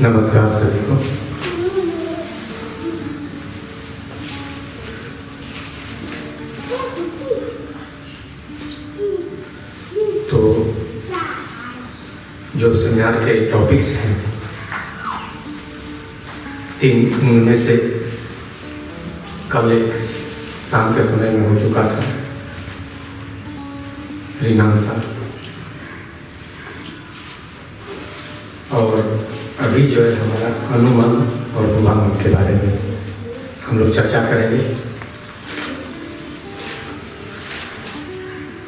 नमस्कार सभी को। तो जो सेमिनार के टॉपिक्स हैं, तीन उनमें से कल एक शाम के समय में हो चुका था रिनाम साहब, और अभी जो है हमारा अनुमान और उपमान के बारे में हम लोग चर्चा करेंगे।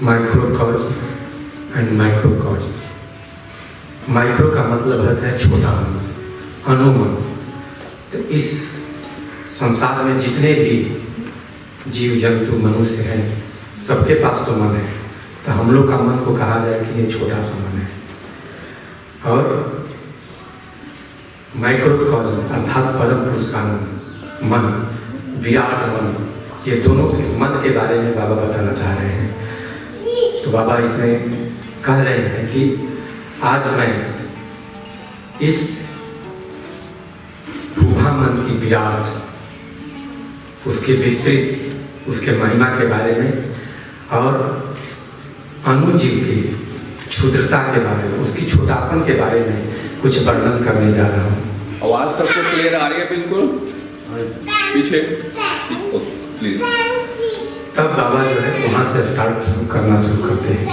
माइक्रोकॉज एंड माइक्रोकॉज। माइक्रो का मतलब होता है छोटा मन, अनुमन। तो इस संसार में जितने भी जीव जंतु मनुष्य हैं, सबके पास तो मन है। तो हम लोग का मन को कहा जाए कि ये छोटा सा मन है। और माइक्रोकॉज अर्थात परम पुरुष का मन, विराट मन, ये दोनों के मन के बारे में बाबा बताना चाह रहे हैं। तो बाबा इसमें कह रहे हैं कि आज मैं इस भूभा मन की विराट, उसके विस्तृत, उसके महिमा के बारे में और अनुजीव की क्षुद्रता के बारे में, उसकी छोटापन के बारे में कुछ वर्णन करने जा रहा हूँ। आवाज सबको क्लियर आ रही है? बिल्कुल पीछे प्लीज। तब बाबा जो है वहाँ से स्टार्ट करना शुरू करते हैं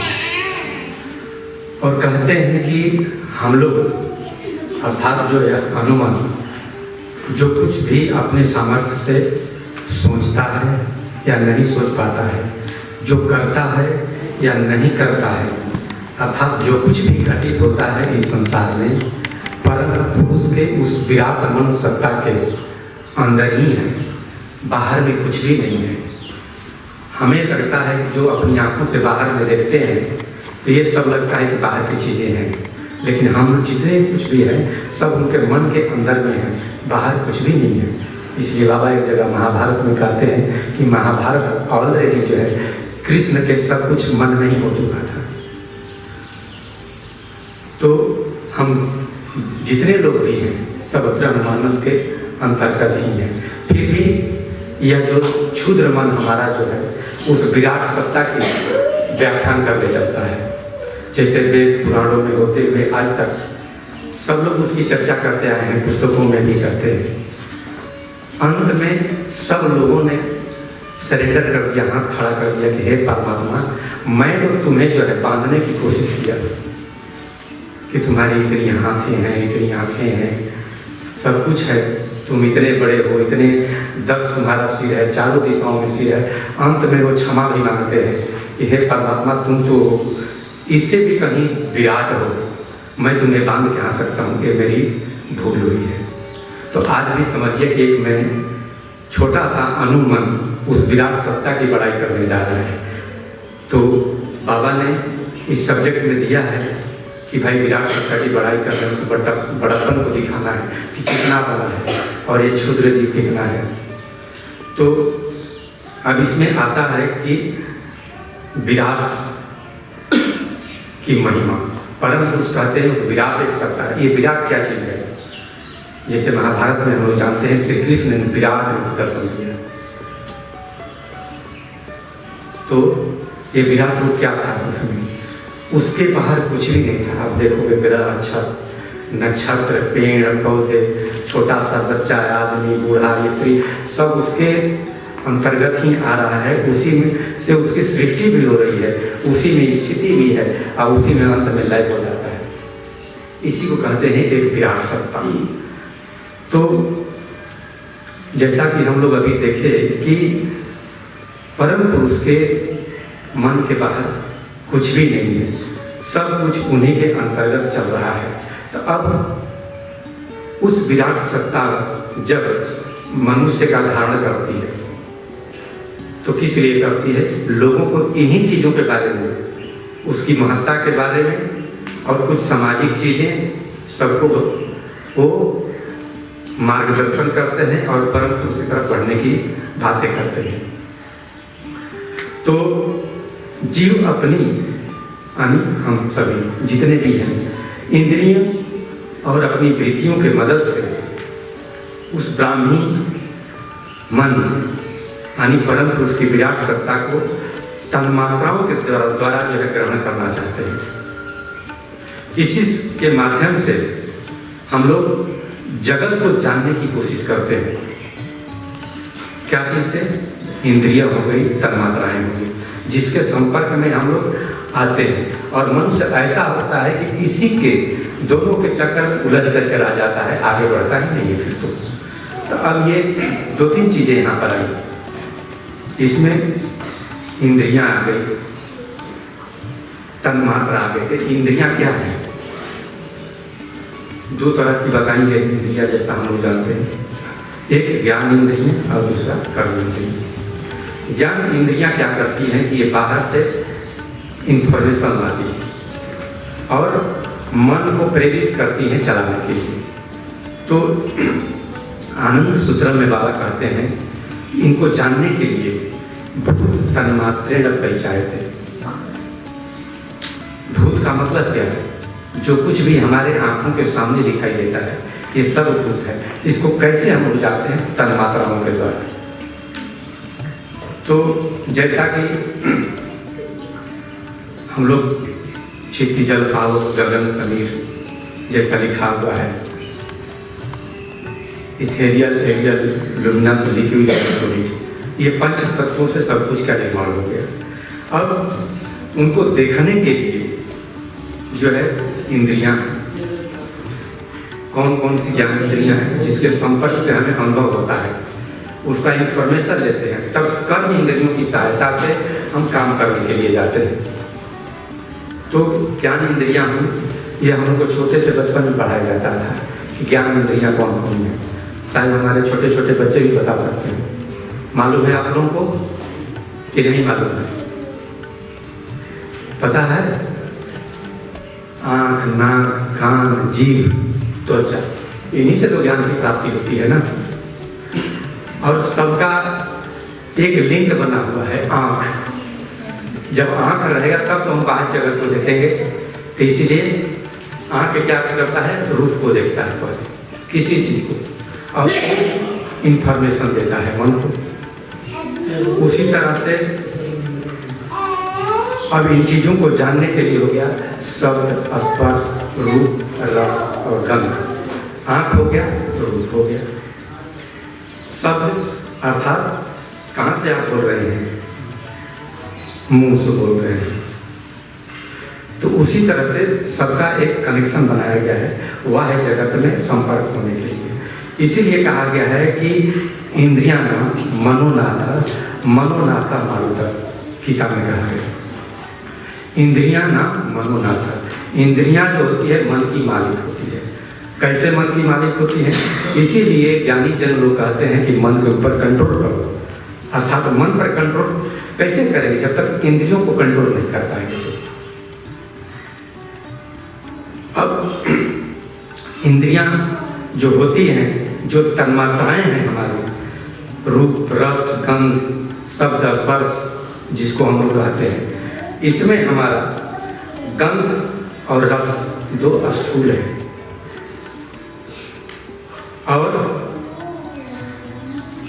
और कहते हैं कि हम लोग अर्थात जो है अनुमान, जो कुछ भी अपने सामर्थ्य से सोचता है या नहीं सोच पाता है, जो करता है या नहीं करता है, अर्थात जो कुछ भी घटित होता है इस संसार में, परम पुरुष के उस विराट मन सत्ता के अंदर ही है, बाहर में कुछ भी नहीं है। हमें लगता है कि जो अपनी आंखों से बाहर में देखते हैं तो ये सब लगता है कि बाहर की चीज़ें हैं, लेकिन हम जितने कुछ भी है सब उनके मन के अंदर में है, बाहर कुछ भी नहीं है। इसलिए बाबा एक जगह महाभारत में कहते हैं कि महाभारत ऑलरेडी जो है कृष्ण के सब कुछ मन में ही हो चुका था। तो हम जितने लोग भी हैं सब ब्रह्मानस के अंतर्गत ही हैं। फिर भी यह जो क्षुद्र मन हमारा जो है उस विराट सत्ता की व्याख्यान करने चलता है, जैसे वेद पुराणों में होते हुए आज तक सब लोग उसकी चर्चा करते आए हैं, पुस्तकों में भी करते हैं। अंत में सब लोगों ने सरेंडर कर दिया, हाथ खड़ा कर दिया कि हे परमात्मा, मैं तो तुम्हें जो है बांधने की कोशिश किया कि तुम्हारी इतनी हाथें हैं, इतनी आंखें हैं, सब कुछ है, तुम इतने बड़े हो, इतने 10 तुम्हारा सिर है, चारों दिशाओं में सिर है। अंत में वो क्षमा भी मांगते हैं कि हे परमात्मा, तुम तो इससे भी कहीं विराट हो, मैं तुम्हें बांध के आ सकता हूँ, ये मेरी भूल हुई है। तो आज भी समझिए कि एक मैं छोटा सा अनुमन उस विराट सत्ता की बड़ाई करने जा रहा है। तो बाबा ने इस सब्जेक्ट में दिया है कि भाई विराट सत्ता की बड़ाई करना है, उसको बड़प्पन को दिखाना है कि कितना बड़ा है और ये क्षुद्र जीव कितना है। तो अब इसमें आता है कि विराट की महिमा, परम पुरुष कहते हैं विराट एक सत्ता है। ये विराट क्या चीज है? जैसे महाभारत में हम लोग जानते हैं श्री कृष्ण ने विराट रूप दर्शन दिया। तो ये विराट रूप क्या था उसमें? उसके बाहर कुछ भी नहीं था। आप देखोगे ग्रह, नक्षत्र, पेड़ पौधे, छोटा सा बच्चा, आदमी, बूढ़ा, स्त्री, सब उसके अंतर्गत ही आ रहा है। उसी में से उसकी सृष्टि भी हो रही है, उसी में स्थिति भी है और उसी में अंत में लय हो जाता है। इसी को कहते हैं एक विराट सत्ता। तो जैसा कि हम लोग अभी देखे कि परम पुरुष के मन के बाहर कुछ भी नहीं है, सब कुछ उन्हीं के अंतर्गत चल रहा है। तो अब उस विराट सत्ता जब मनुष्य का धारण करती है तो किस लिए करती है? लोगों को इन्हीं चीजों के बारे में, उसकी महत्ता के बारे में और कुछ सामाजिक चीजें, सबको वो मार्गदर्शन करते हैं और परम पुरुष की तरफ बढ़ने की बातें करते हैं। तो जीव अपनी हम सभी जितने भी हैं इंद्रियों और अपनी वृत्तियों के मदद से उस ब्राह्मी मन यानी परम पुरुष की विराट सत्ता को तन्मात्राओं के द्वारा जो है ग्रहण करना चाहते हैं। इसी के माध्यम से हम लोग जगत को जानने की कोशिश करते हैं। क्या चीज से? इंद्रिय हो गई, तन्मात्राएं हो गई, जिसके संपर्क में हम लोग आते हैं और मनुष्य ऐसा होता है कि इसी के दोनों के चक्कर में उलझ करके रह जाता है, आगे बढ़ता ही नहीं है फिर तो अब ये 2-3 चीजें यहाँ पर आई। इसमें इंद्रियां आ गई, तन्मात्रा आ गई। तो इंद्रियां क्या है? 2 तरह की बताई गई इंद्रियां, जैसा हम लोग जानते हैं। एक ज्ञान इंद्रियां और दूसरा कर्म इंद्रियां। ज्ञान इंद्रियां क्या करती हैं कि ये बाहर से इंफॉर्मेशन लाती है और मन को प्रेरित करती हैं चलाने के लिए। तो आनंद सूत्र में बाबा कहते हैं इनको जानने के लिए भूत तन्मात्रेण परिचायते। भूत का मतलब क्या है? जो कुछ भी हमारे आंखों के सामने दिखाई देता है ये सब भूत है। इसको कैसे हम बुझाते हैं? तन्मात्राओं के द्वारा। तो जैसा कि हम लोग क्षिति जल भाव गगन समीर जैसा लिखा हुआ है, ethereal, aerial, luminous, liquid, solid, ये 5 तत्वों से सब कुछ का निर्माण हो गया। अब उनको देखने के लिए जो है इंद्रियां, कौन कौन सी ज्ञान इंद्रियां हैं जिसके संपर्क से हमें अनुभव होता है, उसका इंफॉर्मेशन लेते हैं। तब कर्म इंद्रियों की सहायता से हम काम करने के लिए जाते हैं। तो ज्ञान इंद्रियां ये हम लोग को छोटे से बचपन में पढ़ाया जाता था कि ज्ञान इंद्रियां कौन कौन है। शायद हमारे छोटे छोटे बच्चे भी बता सकते हैं। मालूम है आप लोगों को कि नहीं मालूम है? पता है? आंख, नाक, कान, जीभ, त्वचा, इन्हीं से तो ज्ञान की प्राप्ति होती है ना। और सबका एक लिंक बना हुआ है आंख। जब आंख रहेगा तब तो हम बाहर जगत को देखेंगे। तो इसीलिए आंख क्या करता है? रूप को देखता है पहले, किसी चीज को, और इंफॉर्मेशन देता है मन को। उसी तरह से अब इन चीजों को जानने के लिए हो गया शब्द, स्पर्श, रूप, रस और गंध। आंख हो गया तो रूप हो गया। शब्द अर्थात कहां से आप बोल रहे हैं? मुंह से बोल रहे हैं। तो उसी तरह से सबका एक कनेक्शन बनाया गया है, वह है जगत में संपर्क होने के लिए। इसीलिए कहा गया है कि इंद्रियां मनोनाथ मारुत, गीता में कहा गया। इंद्रियां ना मनोनाथ। इंद्रियां जो होती है मन की मालिक होती है। कैसे मन की मालिक होती है? इसीलिए ज्ञानी जन लोग कहते हैं कि मन के ऊपर कंट्रोल करो। अर्थात मन पर कंट्रोल कैसे करेंगे? जब तक इंद्रियों को कंट्रोल नहीं कर पाएंगे। तो अब इंद्रियां जो होती हैं, जो तन्मात्राएं हैं हमारी, रूप, रस, गंध, शब्द, स्पर्श, जिसको हम लोग कहते हैं, इसमें हमारा गंध और रस 2 स्थूल है और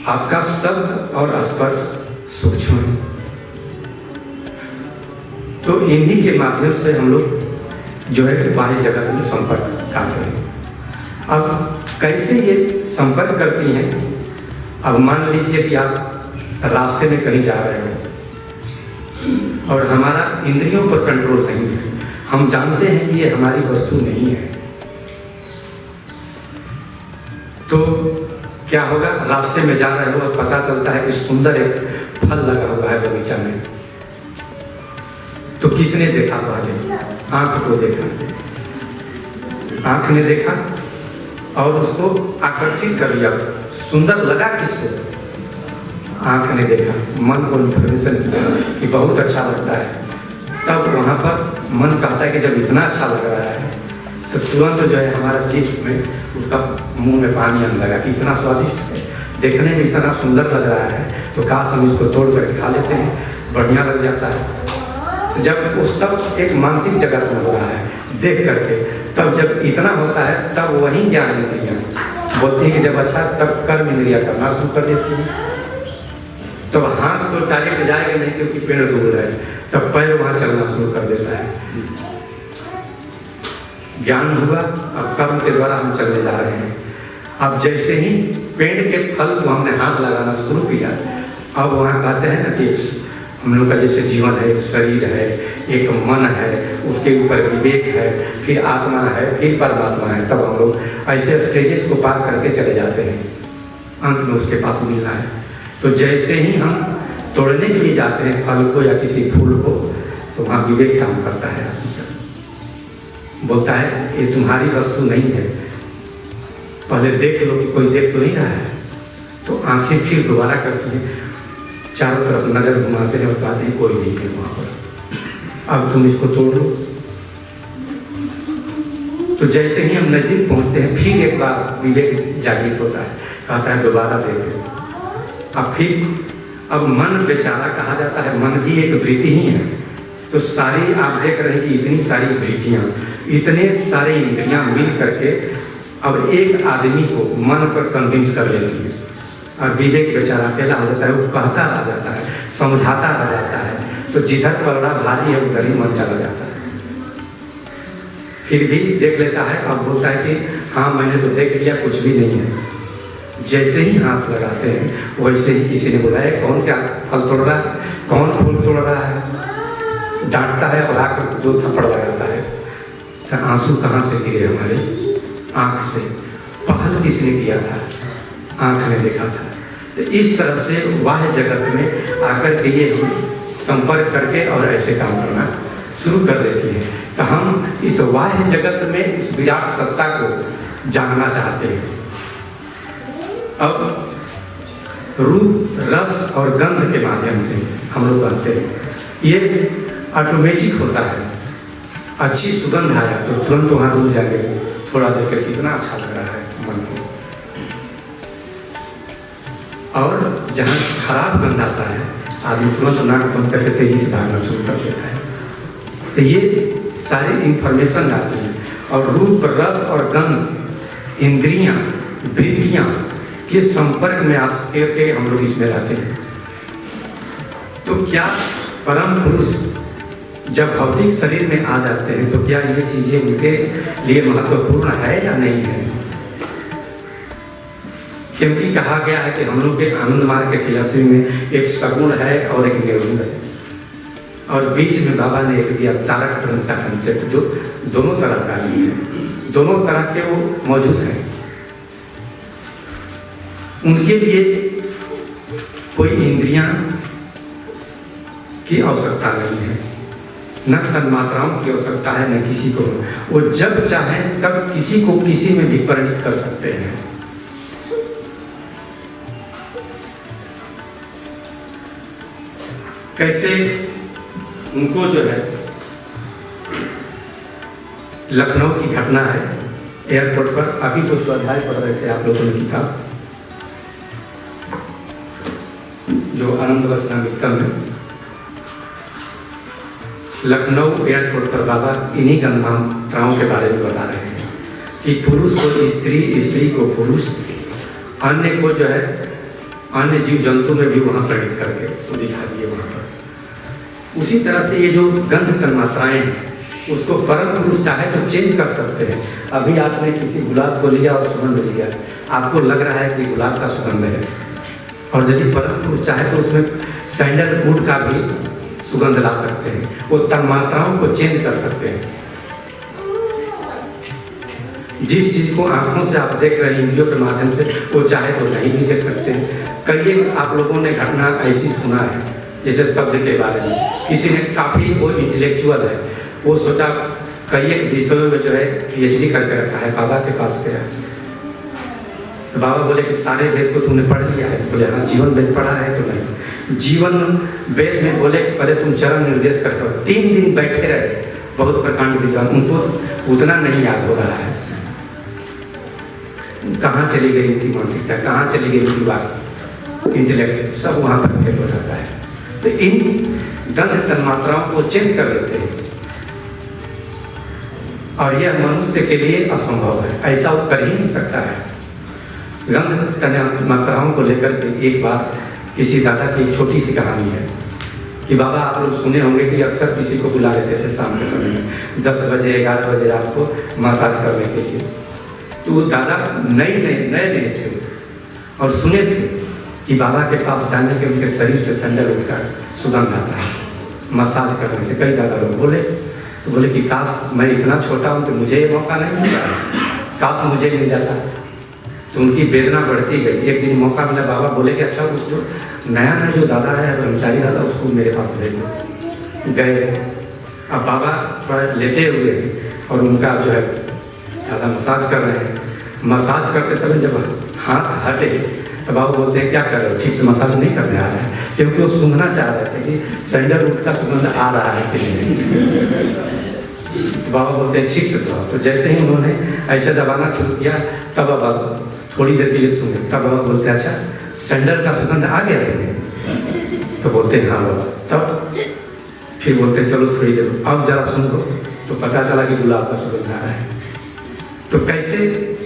आपका शब्द और स्पर्श सूक्ष्म है। तो इन्हीं के माध्यम से हम लोग जो है बाह्य जगत में संपर्क करते हैं। अब कैसे ये संपर्क करती हैं? अब मान लीजिए कि आप रास्ते में कहीं जा रहे हो और हमारा इंद्रियों पर कंट्रोल नहीं है। हम जानते हैं कि ये हमारी वस्तु नहीं है। तो क्या होगा? रास्ते में जा रहे हो और पता चलता है कि सुंदर एक फल लगा हुआ है बगीचा में। तो किसने देखा? पहले आंख को देखा। आंख ने देखा और उसको आकर्षित कर लिया। सुंदर लगा किसको? आंख ने देखा। मन को इन्फॉर्मेशन कि बहुत अच्छा लगता है। तब वहाँ पर मन कहता है कि जब इतना अच्छा लग रहा है तो तुरंत जो है हमारा जीभ में उसका मुंह में पानी आने लगा कि इतना स्वादिष्ट है, देखने में इतना सुंदर लग रहा है, तो काश हम इसको तोड़ कर खा लेते हैं, बढ़िया लग जाता है। तो जब वो सब एक मानसिक जगत में हो रहा है देख करके, तब जब इतना होता है तब वही ज्ञान इंद्रियाँ बोलती है कि जब अच्छा, तब कर्म इंद्रियाँ करना शुरू कर देती है। तो हाथ तो डायरेक्ट जाएगा नहीं क्योंकि पेड़ दूर है, तब पैर वहाँ चलना शुरू कर देता है। ज्ञान हुआ, अब कर्म के द्वारा हम चलने जा रहे हैं। अब जैसे ही पेड़ के फल को हमने हाथ लगाना शुरू किया, अब वहाँ कहते हैं ना कि हम लोग का जैसे जीवन है, एक शरीर है, एक मन है, उसके ऊपर विवेक है, फिर आत्मा है, फिर परमात्मा है, तब हम लोग ऐसे स्टेजेस को पार करके चले जाते हैं, अंत में उसके पास मिलना है। तो जैसे ही हम तोड़ने के लिए जाते हैं फल को या किसी फूल को, तो वहाँ विवेक काम करता है, बोलता है ये तुम्हारी वस्तु नहीं है, पहले देख लो कि कोई देख तो नहीं रहा है। तो आंखें फिर दोबारा करती हैं, चारों तरफ नजर घुमाते हैं और कहते हैं कोई नहीं है वहाँ पर, अब तुम इसको तोड़ लो। तो जैसे ही हम नजदीक पहुँचते हैं, फिर एक बार विवेक जागृत होता है, कहता है दोबारा देखो। अब फिर अब मन बेचारा कहा जाता है, मन भी एक वृत्ति ही है। तो सारी आप देख रहे हैं कि इतनी सारी वृत्तियाँ, इतने सारे इंद्रियां मिल करके अब एक आदमी को मन पर कन्विंस कर लेती है, और विवेक बेचारा अकेला हो जाता है, वो कहता रह जाता है, समझाता रह जाता है। तो जिधर पलड़ा भारी है उधर ही मन चला जाता है। फिर भी देख लेता है, अब बोलता है कि हाँ मैंने तो देख लिया, कुछ भी नहीं है। जैसे ही हाथ लगाते हैं वैसे ही किसी ने बुलाया, कौन क्या फल तोड़ रहा है, कौन फूल तोड़ रहा है, डांटता है और आकर 2 थप्पड़ लगाता है। तो आंसू कहाँ से गिरे हमारे आँख से, पहल किसने किया था, आँख ने देखा था। तो इस तरह से बाह्य जगत में आकर के ये संपर्क करके और ऐसे काम करना शुरू कर देती है। तो हम इस बाह्य जगत में इस विराट सत्ता को जानना चाहते हैं। अब रूप, रस और गंध के माध्यम से हम लोग कहते हैं, ये ऑटोमेटिक होता है। अच्छी सुगंध आया तो तुरंत वहाँ रुक जाएंगे, थोड़ा देर कर कितना अच्छा लग रहा है मन को। और जहाँ खराब गंध आता है, आदमी तुरंत नाक बंद करके तेजी से भागना शुरू कर देता है। तो ये सारी इंफॉर्मेशन आती है। और रूप, रस और गंध इंद्रियां, वृत्तियां के संपर्क में आकर के हम लोग इसमें रहते हैं। तो क्या परम पुरुष जब भौतिक शरीर में आ जाते हैं, तो क्या ये चीजें उनके लिए महत्वपूर्ण है या नहीं है? क्योंकि कहा गया है कि हम लोग के आनंद मार्ग के फिलॉसफी में एक सगुण है और एक निर्गुण है, और बीच में बाबा ने एक दिया तारक ब्रह्म का कंसेप्ट, जो दोनों तरह का ही है, दोनों तरह के वो मौजूद हैं। उनके लिए कोई इंद्रियां की आवश्यकता नहीं है, न तन्मात्राओं की आवश्यकता है, न किसी को। वो जब चाहें तब किसी को किसी में भी परिणित कर सकते हैं। कैसे उनको जो है, लखनऊ की घटना है, एयरपोर्ट पर अभी तो स्वाध्याय पढ़ रहे थे आप लोगों ने किताब, जो आनंद वचनामृतम में लखनऊ एयरपोर्ट पर बाबा इन्हीं गंधमात्राओं के बारे में बता रहे हैं कि पुरुष को स्त्री, स्त्री को पुरुष, अन्य को जो है अन्य जीव जंतु में भी वहाँ प्रेरित करके वो दिखा दिए वहाँ पर। उसी तरह से ये जो गंध तन्मात्राएं हैं, उसको परम पुरुष चाहे तो चेंज कर सकते हैं। अभी आपने किसी गुलाब को लिया और सुगंध लिया, आपको लग रहा है कि गुलाब का सुगंध है, और यदि परम पुरुष चाहे तो उसमें सैंडलवुड का भी सुगंध ला सकते हैं। वो तन्मात्राओं को चेंज कर सकते हैं। जिस चीज को आंखों से आप देख रहे हैं, इंद्रियों के माध्यम से, वो चाहे तो नहीं भी देख सकते हैं। कई आप लोगों ने घटना ऐसी सुना है, जैसे शब्द के बारे में, किसी ने काफी, वो इंटेलेक्चुअल है, वो सोचा कई एक विषयों में जो है PhD करके रखा है, बाबा के पास गया तो बाबा बोले कि सारे वेद को तूने पढ़ लिया है? तो बोले हाँ। जीवन वेद पढ़ा है? तो नहीं। जीवन वेद में बोले कि पहले तुम चरण निर्देश करके 3 दिन बैठे रहे बहुत प्रकांड विद्वान, उनको उतना नहीं याद हो रहा है। कहाँ चली गई उनकी मानसिकता, कहाँ चली गई उनकी बात, इंटेलेक्ट सब वहाँ पर फेल हो जाता है। तो इन गंध तन्मात्राओं को चेंज कर देते हैं, और यह मनुष्य के लिए असंभव है, ऐसा वो कर ही नहीं सकता है। गंध तन्मात्राओं को लेकर के एक बार किसी दादा की एक छोटी सी कहानी है कि बाबा, आप लोग सुने होंगे कि अक्सर किसी को बुला लेते थे शाम के समय में 10 बजे 11 बजे रात को मसाज करने के लिए। तो वो दादा नए थे और सुने थे कि बाबा के पास जाने के उनके शरीर से सैंडलवुड का सुगंध आता है मसाज करने से। कई दादा लोग बोले, तो बोले कि काश मैं इतना छोटा हूँ कि मुझे ये मौका नहीं मिला, काश मुझे मिल जाता। तो उनकी वेदना बढ़ती गई। एक दिन मौका मिला, बाबा बोले कि अच्छा उस जो नया जो दादा है ब्रह्मचारी दादा, उसको मेरे पास भेज दो। गए, अब बाबा थोड़ा लेटे हुए हैं और उनका जो है दादा मसाज कर रहे हैं। मसाज करते समय जब हाथ हटे तो बाबा बोलते हैं क्या कर रहे हो, ठीक से मसाज नहीं करने आ रहा है, क्योंकि वो सूंघना चाह रहे थे कि सैंडलवुड का सुगंध आ रहा है कि नहीं। तो बाबा बोलते हैं ठीक से दबाओ। तो जैसे ही उन्होंने ऐसे दबाना शुरू किया तब बाबा थोड़ी देर के लिए सूंघे। तब बाबा बोलते हैं अच्छा सैंडल का सुगंध आ गया तुम्हें? तो बोलते हैं हाँ बाबा। तब फिर बोलते हैं चलो थोड़ी देर अब जरा सूंघो। तो पता चला कि गुलाब का सुगंध आ रहा है। तो कैसे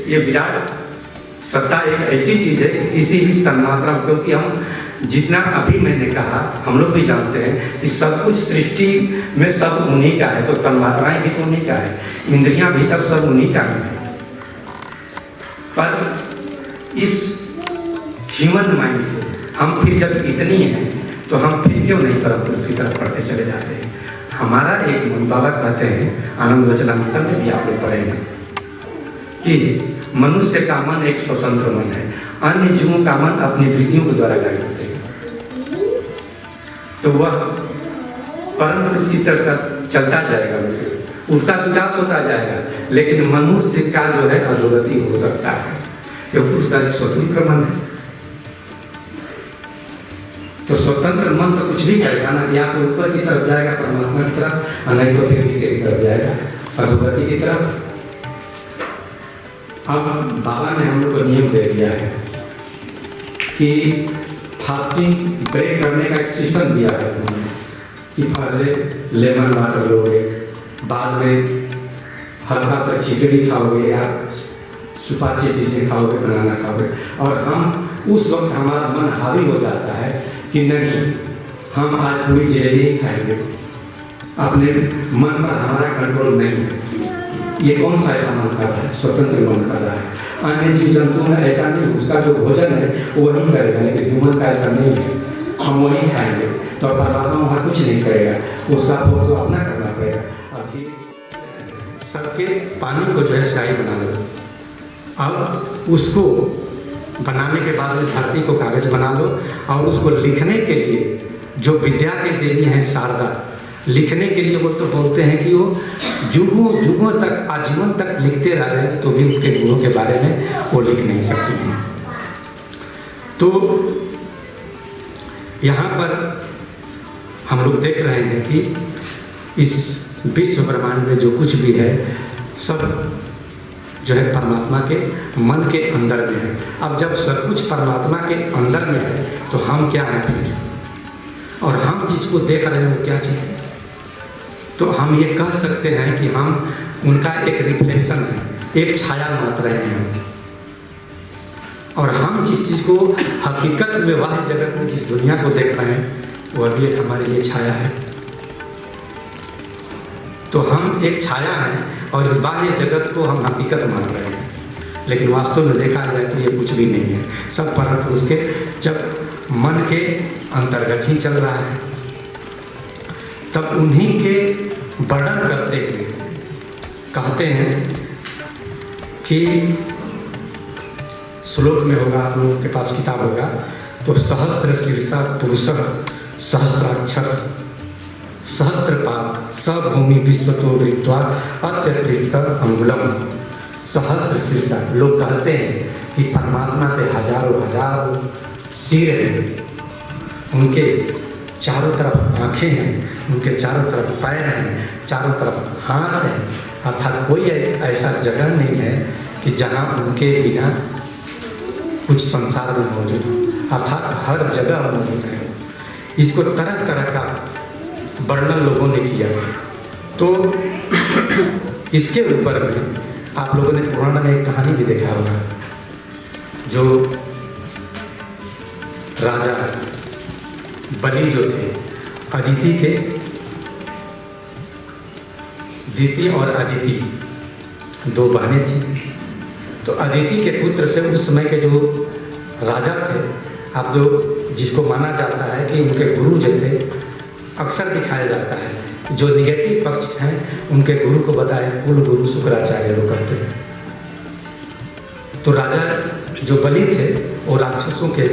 ये विराट सत्ता एक ऐसी चीज है कि किसी भी तन्मात्रा, क्योंकि हम जितना अभी मैंने कहा हम लोग भी जानते हैं कि सब कुछ सृष्टि में सब उन्हीं का है, तो तन्मात्राएं भी तो उन्हीं का है, इंद्रियां भी तब सब उन्हीं का है। पर इस ह्यूमन माइंड को हम फिर जब इतनी है तो हम फिर क्यों नहीं परम पुरुष की तरफ बढ़ते चले जाते हैं। हमारा एक मन, बाबा कहते हैं आनंद वचनामृतम में भी आप लोग पढ़े हैं कि मनुष्य का मन एक स्वतंत्र मन है, अन्य जीवों का मन अपनी वृत्तियों के द्वारा गाइड होते हैं। तो वह परम पुरुष की तरफ चलता जाएगा, उसका विकास होता जाएगा, लेकिन मनुष्य का जो है अधोगति हो सकता है क्योंकि उसका एक स्वतंत्र मन है। तो स्वतंत्र मन तो कुछ भी करेगा ना, या तो ऊपर की तरफ जाएगा परमात्मा की तरफ, और नहीं तो फिर नीचे की तरफ जाएगा अधोगति की तरफ। अब बाबा ने हम लोग को नियम दे दिया है कि फास्टिंग ब्रेक करने का एक सिस्टम दिया है उन्होंने कि पहले लेमन वाटर लोगे, बाद में हल्का सा खिचड़ी खाओगे या सुपाच्य चीज़ें खाओगे, बनाना खाओगे। और हम उस वक्त हमारा मन हावी हो जाता है कि नहीं हम आज पूरी जलेबी ही खाएंगे, अपने मन पर हमारा कंट्रोल नहीं है। ये कौन सा ऐसा मन कर रहा है? स्वतंत्र मन कर रहा है। अन्य जीव जंतु में ऐसा नहीं, उसका जो भोजन है वो वही करेगा, लेकिन ह्यूमन का ऐसा नहीं है, हम वही खाएंगे। तो परमात्मा वहाँ कुछ नहीं करेगा, उसका भोग तो अपना करना पड़ेगा। अब सबके पानी को जो है स्याही बना लो, अब उसको बनाने के बाद में धरती को कागज बना लो और उसको लिखने के लिए जो विद्या के देवी हैं शारदा, लिखने के लिए वो तो बोलते हैं कि वो जुगों जुगों तक आजीवन तक लिखते रह जाएंगे तो भी उनके गुणों के बारे में वो लिख नहीं सकती हैं। तो यहाँ पर हम लोग देख रहे हैं कि इस विश्व ब्रह्मांड में जो कुछ भी है सब जो है परमात्मा के मन के अंदर में है। अब जब सब कुछ परमात्मा के अंदर में है तो हम क्या हैं फिर? और हम जिसको देख रहे हैं वो क्या चीज़ है? तो हम ये कह सकते हैं कि हम उनका एक रिफ्लेक्शन है, एक छाया मात्र है। और हम जिस चीज़ को हकीकत में वाह जगत में जिस दुनिया को देख रहे हैं वह भी एक हमारे लिए छाया है। तो हम एक छाया हैं और इस बाह्य जगत को हम हकीकत मान रहे हैं, लेकिन वास्तव में देखा जाए तो ये कुछ भी नहीं है। सब परम पुरुष के जब मन के अंतर्गत ही चल रहा है, तब उन्हीं के वर्णन करते हुए कहते हैं कि श्लोक में होगा, आप लोगों के पास किताब होगा, तो सहस्त्र शीर्षा पुरुष सहस्त्राक्षर सहस्त्रपाद सभूमि विश्व तो वृत्वा अत्यतिरिक्त अंगुलम। सहस्त्र शीर्षा, लोग कहते हैं कि परमात्मा पे हजारों सिर हैं, उनके चारों तरफ आँखें हैं, उनके चारों तरफ पैर हैं, चारों तरफ हाथ हैं, अर्थात कोई ऐसा जगह नहीं है कि जहाँ उनके बिना कुछ संसार में मौजूद हो, अर्थात हर जगह मौजूद है। इसको तरह तरह का वर्णन लोगों ने किया। तो इसके ऊपर में आप लोगों ने पुराण में एक कहानी भी देखा होगा, जो राजा बलि जो थे, अदिति के, दिति और अदिति दो बहनें थी। तो अदिति के पुत्र से उस समय के जो राजा थे, आप जो जिसको माना जाता है कि उनके गुरु जो थे, अक्सर दिखाया जाता है जो निगेटिव पक्ष हैं उनके गुरु को बताया कुल गुरु शुक्राचार्य लोग करते हैं। तो राजा जो बलि थे वो राक्षसों के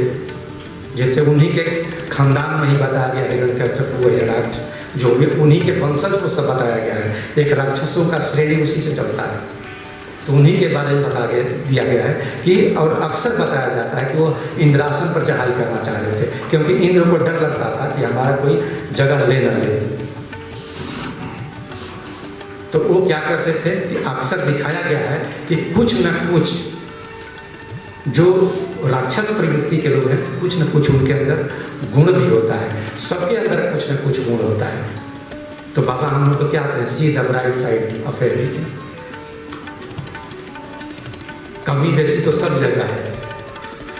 जैसे उन्हीं के खानदान में ही बताया गया, हिरण्यकश्यप हिरण्याक्ष जो भी उन्हीं के वंशज को सब बताया गया है। एक राक्षसों का श्रेणी उसी से चलता है, तो उन्हीं के बारे में दिया गया है कि, और अक्सर बताया जाता है कि वो इंद्रासन पर चढ़ाई करना चाह रहे थे, क्योंकि इंद्र को डर लगता था कि हमारा कोई जगह ले न ले। तो वो क्या करते थे कि अक्सर दिखाया गया है कि कुछ न कुछ जो राक्षस प्रवृत्ति के लोग हैं, कुछ न कुछ उनके अंदर गुण भी होता है, सबके अंदर कुछ न कुछ गुण होता है। तो बाबा हम लोग को क्या कहते हैं, see the bright side of everything. कमी बेसी तो सब जगह है,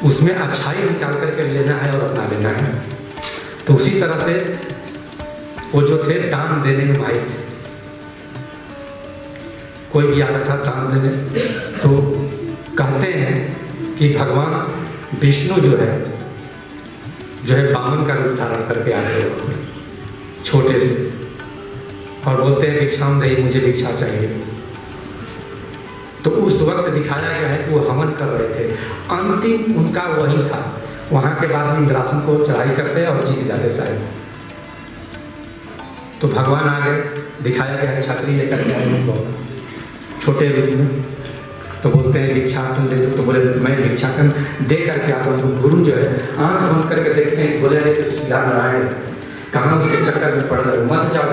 उसमें अच्छाई निकाल करके लेना है और अपना लेना है। तो उसी तरह से वो जो थे दान देने में माहिर थे। कोई भी आता था दान देने, तो कहते हैं कि भगवान विष्णु जो है बामन का रूप धारण करके आ गए छोटे से, और बोलते हैं भिक्षाम दही, मुझे भिक्षा चाहिए। तो उस वक्त दिखाया गया है कि वो हवन कर रहे थे, अंतिम उनका वही था। वहां के बाद में इंद्रासन को चढ़ाई करते और जीत जाते शायद। तो भगवान आ गए, दिखाया गया छतरी लेकर के आए उनको छोटे रूप में। तो बोलते हैं भिक्षा तुम दे दो, तो बोले मैं भिक्षा दे करके आता हूँ। गुरु जो है आंख बंद करके देखते हैं, बोले अरे तो सीधा नारायण कहाँ उसके चक्कर में पड़ रहे हो, मत जाओ,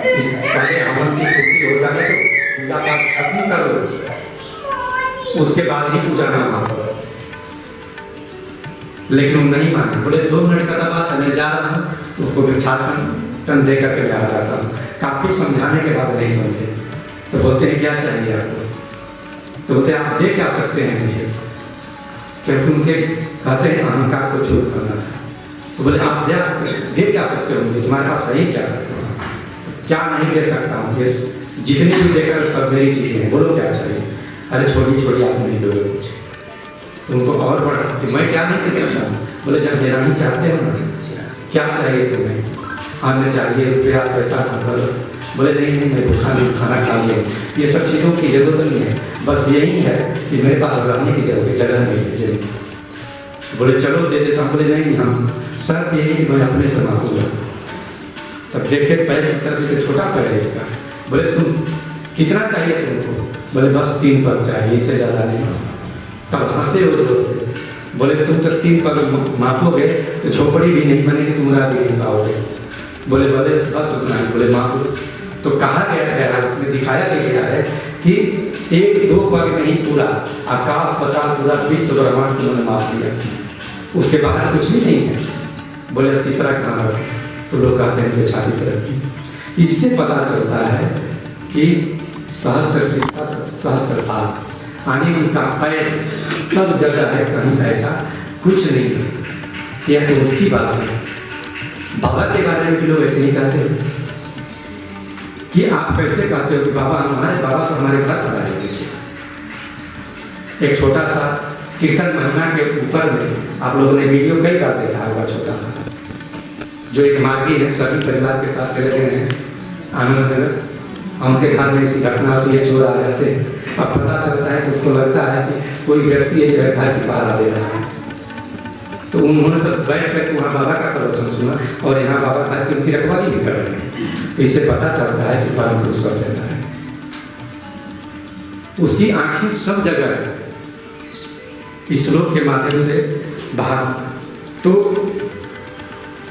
इस पहले हवन की पूर्ति हो जाए तो पूजा पाठ खत्म कर दो, उसके बाद ही पूजा ना मानो। लेकिन वो नहीं माने, बोले 2 मिनट का बात है, मैं जा रहा हूँ, उसको भिक्षाटन दे करके मैं आ जाता हूँ। काफी समझाने के बाद नहीं समझे। तो बोलते हैं क्या चाहिए आपको, तो बोलते हैं आप दे क्या सकते हैं मुझे, क्योंकि उनके कहते हैं अहंकार को चूर करना था। तो बोले आप दे क्या सकते हो मुझे, तुम्हारे पास है क्या सकते हो, क्या नहीं दे सकता हूँ, ये जितनी भी देकर सब मेरी चीजें हैं, बोलो क्या चाहिए। अरे छोड़ी आप नहीं दोगे कुछ। तो उनको और बढ़ा कि मैं क्या नहीं दे सकता हूँ। बोले जब देना ही चाहते हो ना, क्या चाहिए तुम्हें, अन्न चाहिए, रुपया पैसा खबर। बोले नहीं मैं भूखा नहीं, खाना खा लिया, ये सब चीज़ों की जरूरत नहीं है, बस यही है कि मेरे पास रहने की जगह नहीं है। बोले चलो दे देता हूँ। बोले नहीं हम शर्त यही कि मैं अपने से मांगूंगा। तब देखे पैर की तरफ तो छोटा पैर है इसका। बोले तुम कितना चाहिए तुमको, बोले बस 3 पग चाहिए, इससे ज़्यादा नहीं। तब हंसे हो जोर से। बोले तुम तो 3 पग माफोगे तो झोपड़ी भी नहीं बनेगी, तुम रह भी नहीं पाओगे। बोले बस उतना ही। बोले माफो। तो कहा गया है, उसमें दिखाया गया है कि 1-2 पग में ही पूरा आकाश पताल पूरा विश्व ब्रह्मांड उन्होंने माप दिया, उसके बाहर कुछ भी नहीं है। बोले तीसरा खाना, तो लोग कहते हैं कि छाती पर रखती। इससे पता चलता है कि सहस्त्र शिक्षा सहस्त्र पाठ, आने उनका पैर सब जगह है, कहीं ऐसा कुछ नहीं है। यह तो उसकी बात है। बाबा के बारे में भी लोग ऐसे ही कहते हैं कि आप कैसे कहते हो कि बाबा तो हमारे घर पर आए। एक छोटा सा कीर्तन महिमा के ऊपर में आप लोगों ने वीडियो कई बार देखा होगा, छोटा सा जो एक मार्गी है, सभी परिवार के साथ चले गए हैं आनंद नगर, उनके घर में ऐसी घटना तो ये चोर आ जाते हैं। अब पता चलता है कि उसको लगता है कि कोई व्यक्ति है जो है घर की पहरा दे रहा है। तो उन्होंने तो बैठ कर वहाँ बाबा का प्रवचन सुना और यहाँ बाबा घर की उनकी रखवाली भी कर रहे हैं। तो इससे पता चलता है कि परम पुरुष सब जगह है, उसकी आंखें सब जगह है। इस श्लोक के माध्यम से बाहर तो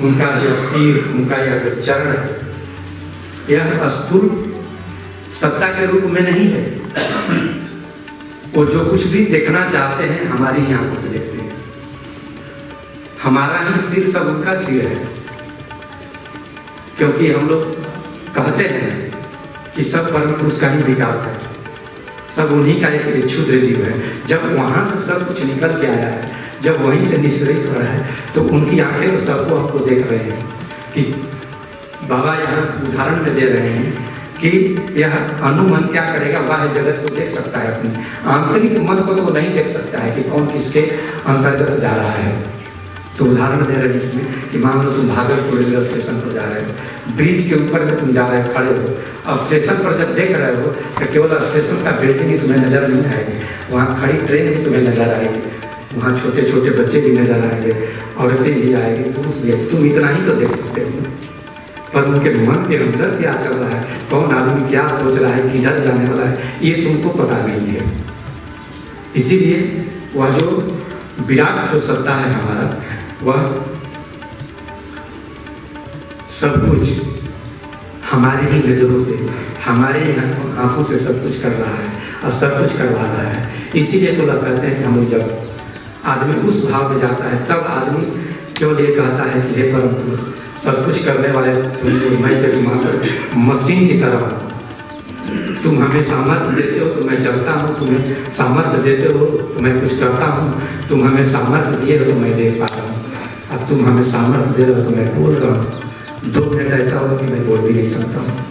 उनका जो सिर, उनका यह जो चरण है, यह स्थूल सत्ता के रूप में नहीं है। वो जो कुछ भी देखना चाहते हैं हमारी ही आंखों से देखते हैं। हमारा ही सिर सब उनका सिर है। क्योंकि हम लोग कहते हैं कि सब परम पुरुष का ही विकास है, सब उन्हीं का एक क्षुद्र जीव है। जब वहाँ से सब कुछ निकल के आया है, जब वहीं से निश्चरित हो रहा है, तो उनकी आंखें तो सबको हमको देख रहे हैं कि बाबा यहाँ उदाहरण में दे रहे हैं कि यह अनुमन क्या करेगा, वह जगत को देख सकता है, अपने आंतरिक मन को तो नहीं देख सकता है कि कौन किसके अंतर्गत जा रहा है। तो उदाहरण दे रहे हैं इसमें कि मान लो तुम भागलपुर रेलवे स्टेशन पर जा रहे हो, ब्रिज के ऊपर में तुम जा रहे हो, खड़े हो, और स्टेशन पर जब देख रहे हो तो केवल स्टेशन का बिल्डिंग ही तुम्हें नजर नहीं आएगी, वहाँ खड़ी ट्रेन भी तुम्हें नजर आएगी, वहाँ छोटे छोटे बच्चे भी नजर आएंगे, औरतें भी आएगी, पुरुष भी, तुम इतना ही तो देख सकते हो। पर उनके मन के अंदर क्या चल रहा है, कौन आदमी क्या सोच रहा है, किधर जाने वाला है, ये तुमको पता नहीं है। इसीलिए वह जो विराट जो सत्ता है हमारा, वह सब कुछ हमारे ही नजरों से, हमारे ही हाथों से सब कुछ कर रहा है और सब कुछ करवा रहा है। इसीलिए तो लोग कहते हैं कि हम लोग जब आदमी उस भाव में जाता है, तब आदमी केवल ये कहता है कि हे परम पुरुष, सब कुछ करने वाले तुम, मैं तेरी मात्र मशीन की तरह हूँ, तुम हमें सामर्थ्य देते हो तो मैं चलता हूँ, तुम्हें सामर्थ्य देते हो तो मैं कुछ करता हूँ, तुम हमें सामर्थ्य दिए हो तो मैं देख पा रहा हूँ, अब तुम हमें सामर्थ्य दे रहे हो तो मैं बोल रहा हूँ, 2 मिनट ऐसा होगा कि मैं बोल भी नहीं सकता हूँ।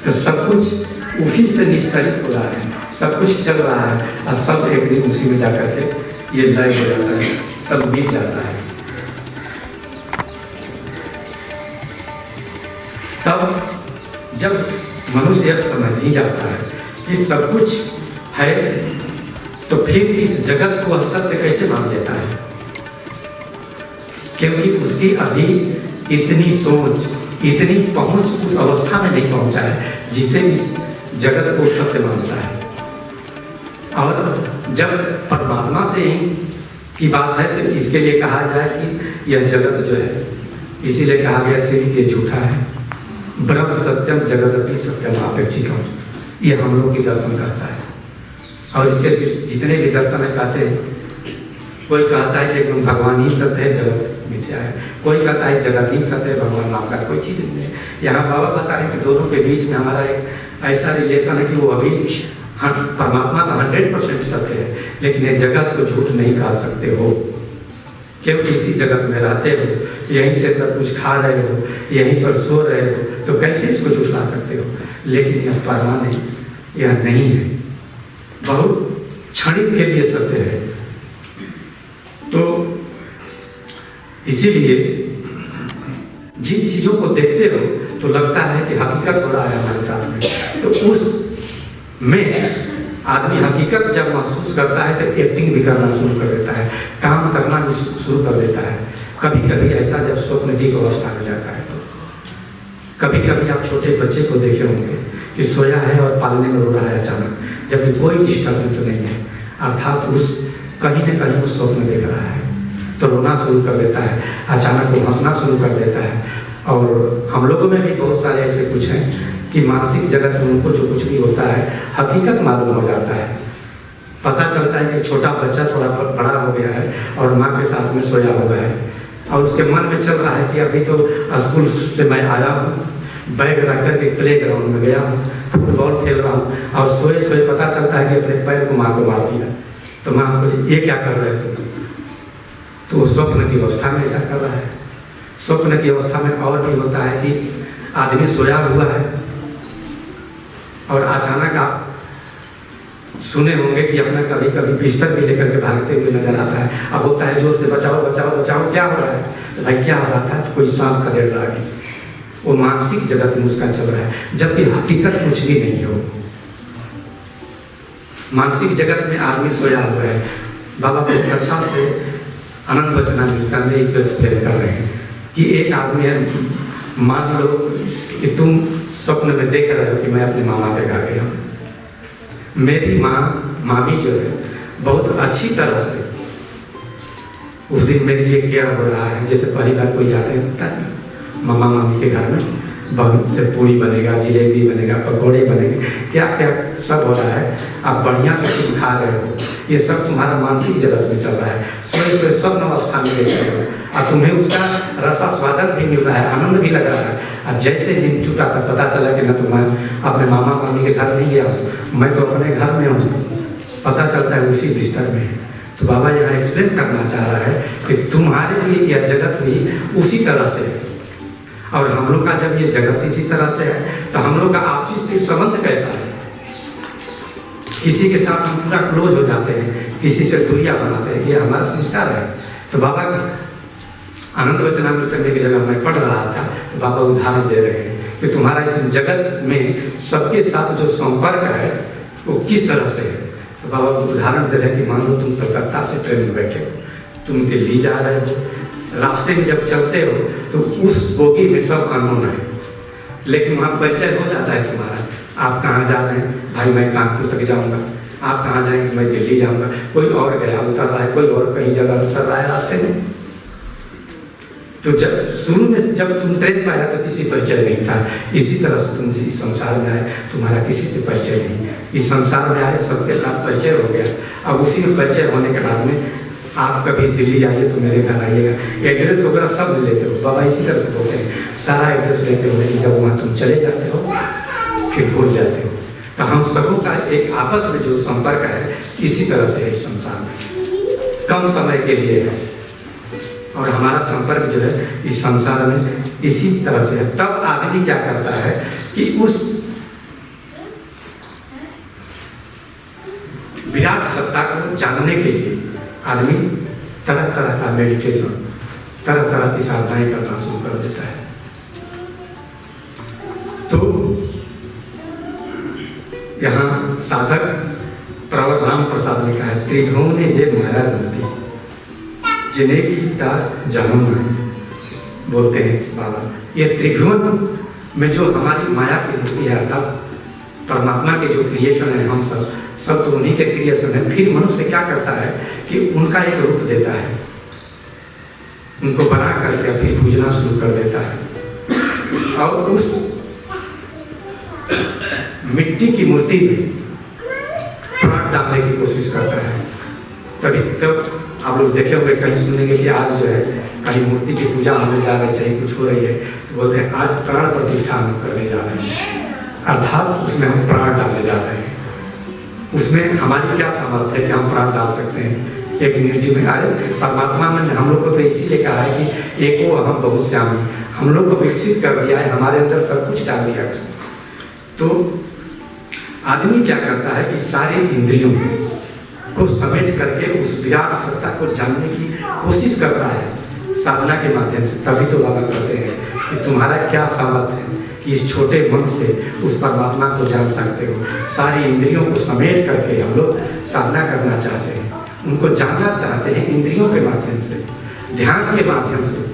तो सब कुछ उसी से निष्कलित हो रहा है, सब कुछ चल रहा है, और सब एक दिन उसी में जा करके ये लय हो जाता है, सब मिट जाता है। तब जब मनुष्य समझ ही जाता है कि सब कुछ है, तो फिर इस जगत को असत्य कैसे मान लेता है, क्योंकि उसकी अभी इतनी सोच, इतनी पहुंच उस अवस्था में नहीं पहुंचा है जिसे इस जगत को सत्य मानता है। और जब परमात्मा से ही की बात है तो इसके लिए कहा जाए कि यह जगत जो है, इसीलिए कहा गया था कि ये झूठा है, ब्रह्म सत्यम जगदपि सत्यम अपेक्षिकम, ये हम लोग की दर्शन करता है। और इसके जितने भी दर्शन है कहते हैं, कोई कहता है कि भगवान ही सत्य है, जगत मिथ्या है, कोई कहता है जगत ही सत्य है, भगवान नाम का कोई चीज़ नहीं है। यहाँ बाबा बता रहे हैं कि दोनों के बीच में हमारा एक ऐसा रिलेशन है कि वो अभी परमात्मा तो 100% सत्य है, लेकिन ये जगत को झूठ नहीं कह सकते हो, क्योंकि इसी जगत में रहते हो, यहीं से सब कुछ खा रहे हो, यहीं पर सो रहे हो, तो कैसे इसको झुठला सकते हो। लेकिन यह परमानेंट है, यह नहीं है, बहुत क्षणिक के लिए सत्य है। तो इसीलिए जिन चीजों को देखते हो तो लगता है कि हकीकत हो रहा है हमारे साथ में, तो उस में आदमी हकीकत जब महसूस करता है तो एक्टिंग भी करना शुरू कर देता है, काम करना भी शुरू कर देता है। कभी कभी ऐसा जब स्वप्न डीप अवस्था में जाता है, तो कभी कभी आप छोटे बच्चे को देखे होंगे कि सोया है और पालने में रो रहा है अचानक, जबकि कोई डिस्टर्बेंस नहीं है, अर्थात उस कहीं न कहीं उस स्वप्न देख रहा है, तो रोना शुरू कर देता है, अचानक वो हंसना शुरू कर देता है। और हम लोगों में भी बहुत सारे ऐसे कुछ हैं कि मानसिक जगत में उनको जो कुछ भी होता है हकीकत मालूम हो जाता है, पता चलता है कि छोटा बच्चा थोड़ा बड़ा हो गया है और माँ के साथ में सोया हुआ है, और उसके मन में चल रहा है कि अभी तो स्कूल से मैं आया हूँ, बैग रख कर के प्ले ग्राउंड में गया हूँ, फुटबॉल खेल रहा हूँ, और सोए सोए पता चलता है कि अपने पैर को माँ को मार दिया, तो माँ बोली ये क्या कर रहे हो तुम, तो वो स्वप्न की अवस्था में ऐसा कर रहा है। स्वप्न की अवस्था में और भी होता है कि आदमी सोया हुआ है और अचानक आप सुने होंगे कि अपना कभी कभी बिस्तर भी लेकर के भागते हुए नजर आता है, अब बोलता है जोर से बचाओ बचाओ बचाओ, क्या हो रहा है, तो भाई क्या हो रहा था, तो कोई सांप खदेड़ रहा है, वो मानसिक जगत में उसका चल रहा है, जबकि हकीकत कुछ भी नहीं हो। मानसिक जगत में आदमी सोया हुआ है। बाबा बहुत अच्छा से आनंद वचनामृत में इसको एक्सप्लेन कर रहे हैं कि एक आदमी है, मान लो कि तुम स्वप्न में देख रहे हो कि मैं अपने मामा के घर गया हूँ, मेरी मामी जो है बहुत अच्छी तरह से उस दिन मेरे लिए केयर हो रहा है, जैसे पहली बार कोई जाते हैं मामा मामी के घर में, बहुत से पूरी बनेगा, जिलेबी बनेगा, पकौड़े बनेंगे, क्या क्या सब हो रहा है, आप बढ़िया से तुम खा रहे हो, ये सब तुम्हारा मानसिक जगत में चल रहा है, सोए सोए स्वप्न अवस्था में देख रहे हो, और तुम्हें उसका रसास्वादन भी मिल रहा है, आनंद भी लग रहा है, और जैसे नींद टूटा तो पता चला कि ना तो मैं अपने मामा मामी के घर नहीं गया हूँ, मैं तो अपने घर में हूँ, पता चलता है उसी बिस्तर में है। तो बाबा यहाँ एक्सप्लेन करना चाह रहा है कि तुम्हारे लिए यह जगत भी उसी तरह से है, और हम लोग का जब ये जगत इसी तरह से है तो हम लोग का आपसी संबंध कैसा है। किसी के साथ हम पूरा क्लोज हो जाते हैं, किसी से दूरियां बनाते हैं, ये हमारा संस्कार है। तो बाबा आनंद वचनामृत में की जगह मैं पढ़ रहा था तो बाबा उदाहरण दे रहे हैं कि तुम्हारा इस जगत में सबके साथ जो संपर्क है वो किस तरह से है। तो बाबा उदाहरण दे रहे हैं कि मान लो तुम कलकत्ता से ट्रेन में बैठे हो, तुम दिल्ली जा रहे हो, रास्ते में जब चलते हो तो उस बोगी में सब अननोन है, लेकिन वहाँ परिचय हो जाता है तुम्हारा। आप कहाँ जा रहे हैं? भाई मैं कानपुर तक जाऊँगा। आप कहाँ जाएंगे? मैं दिल्ली जाऊँगा। कोई और गया उतर रहा है, कोई और कहीं जगह उतर रहा है रास्ते में। तो जब शुरू में जब तुम ट्रेन पर आया तो किसी परिचय नहीं था, इसी तरह से तुम इस संसार में आए, तुम्हारा किसी से परिचय नहीं। इस संसार में आए सबके साथ परिचय हो गया। अब उसी में परिचय होने के बाद में आप कभी दिल्ली आइए तो मेरे घर आइएगा, एड्रेस वगैरह सब लेते हो। बाबा इसी तरह से बोलते हैं, सारा एड्रेस लेते हो, लेकिन जब वहाँ तुम चले जाते हो फिर भूल जाते हो। तो हम सबों का एक आपस में जो संपर्क है इसी तरह से है इस संसार में, कम समय के लिए है, और हमारा संपर्क जो है इस संसार में इसी तरह से है। तब आदमी क्या करता है कि उस विराट सत्ता को जानने के लिए आदमी तरह तरह का मेडिटेशन, तरह तरह की साधनाएं करना शुरू कर देता है। तो यहाँ साधक प्रवर राम प्रसाद ने कहा है, त्रिभुवन ने जे माया मूर्ति जिन्हें की जानूं बोलते हैं बाबा। ये त्रिभुवन में जो हमारी माया की मूर्ति है, अर्थात परमात्मा के जो क्रिएशन है, हम सब तो उन्हीं के क्रिएशन है। फिर मनुष्य क्या करता है कि उनका एक रूप देता है, उनको बना करके फिर पूजना शुरू कर देता है, और उस मिट्टी की मूर्ति में प्राण डालने की कोशिश करता है। तभी तब आप लोग देखे होंगे, कहीं सुनेंगे कि आज जो है कहीं मूर्ति की पूजा होने जा रही, चाहे कुछ हो रही है तो बोलते हैं आज प्राण प्रतिष्ठा हम करने जा रहे हैं, अर्थात उसमें हम प्राण डालने जा रहे हैं। उसमें हमारी क्या सामर्थ्य है कि हम प्राण डाल सकते हैं एक निर्जीव में। अरे परमात्मा ने हम लोग को तो इसीलिए कहा है कि एको अहम बहुश्यामी, हम लोग को विकसित कर दिया है, हमारे अंदर सब कुछ डाल दिया है। तो आदमी क्या करता है कि सारी इंद्रियों को समेट करके उस विराट सत्ता को जानने की कोशिश करता है साधना के माध्यम से। तभी तो बाबा कहते हैं कि तुम्हारा क्या सामर्थ्य है कि इस छोटे मन से उस परमात्मा को जान सकते हो। सारी इंद्रियों को समेट करके हम लोग साधना करना चाहते हैं, उनको जानना चाहते हैं इंद्रियों के माध्यम से, ध्यान के माध्यम से,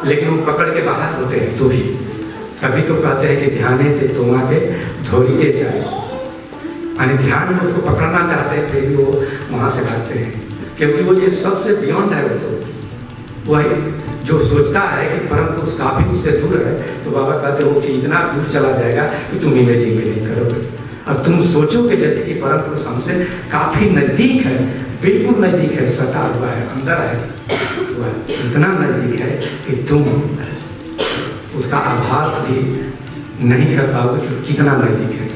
लेकिन वो पकड़ के बाहर होते हैं। तो भी तभी तो कहते हैं कि ध्याने थे तुम आके धोरी दे जाए, यानी ध्यान में उसको पकड़ना चाहते हैं, फिर भी वो वहाँ से भागते हैं, क्योंकि वो ये सबसे बियॉन्ड है। वो तो वही जो सोचता है कि परम पुरुष काफी उससे दूर है, तो बाबा कहते हैं वो इतना दूर चला जाएगा कि तुम इमेजिंग भी नहीं करोगे। अब तुम सोचोगे यदि कि परम पुरुष हमसे काफी नजदीक है, बिल्कुल नजदीक है, सटा हुआ है, अंदर है, वह इतना नजदीक है कि तुम उसका आभास भी नहीं कर पाओगे कि कितना नजदीक है।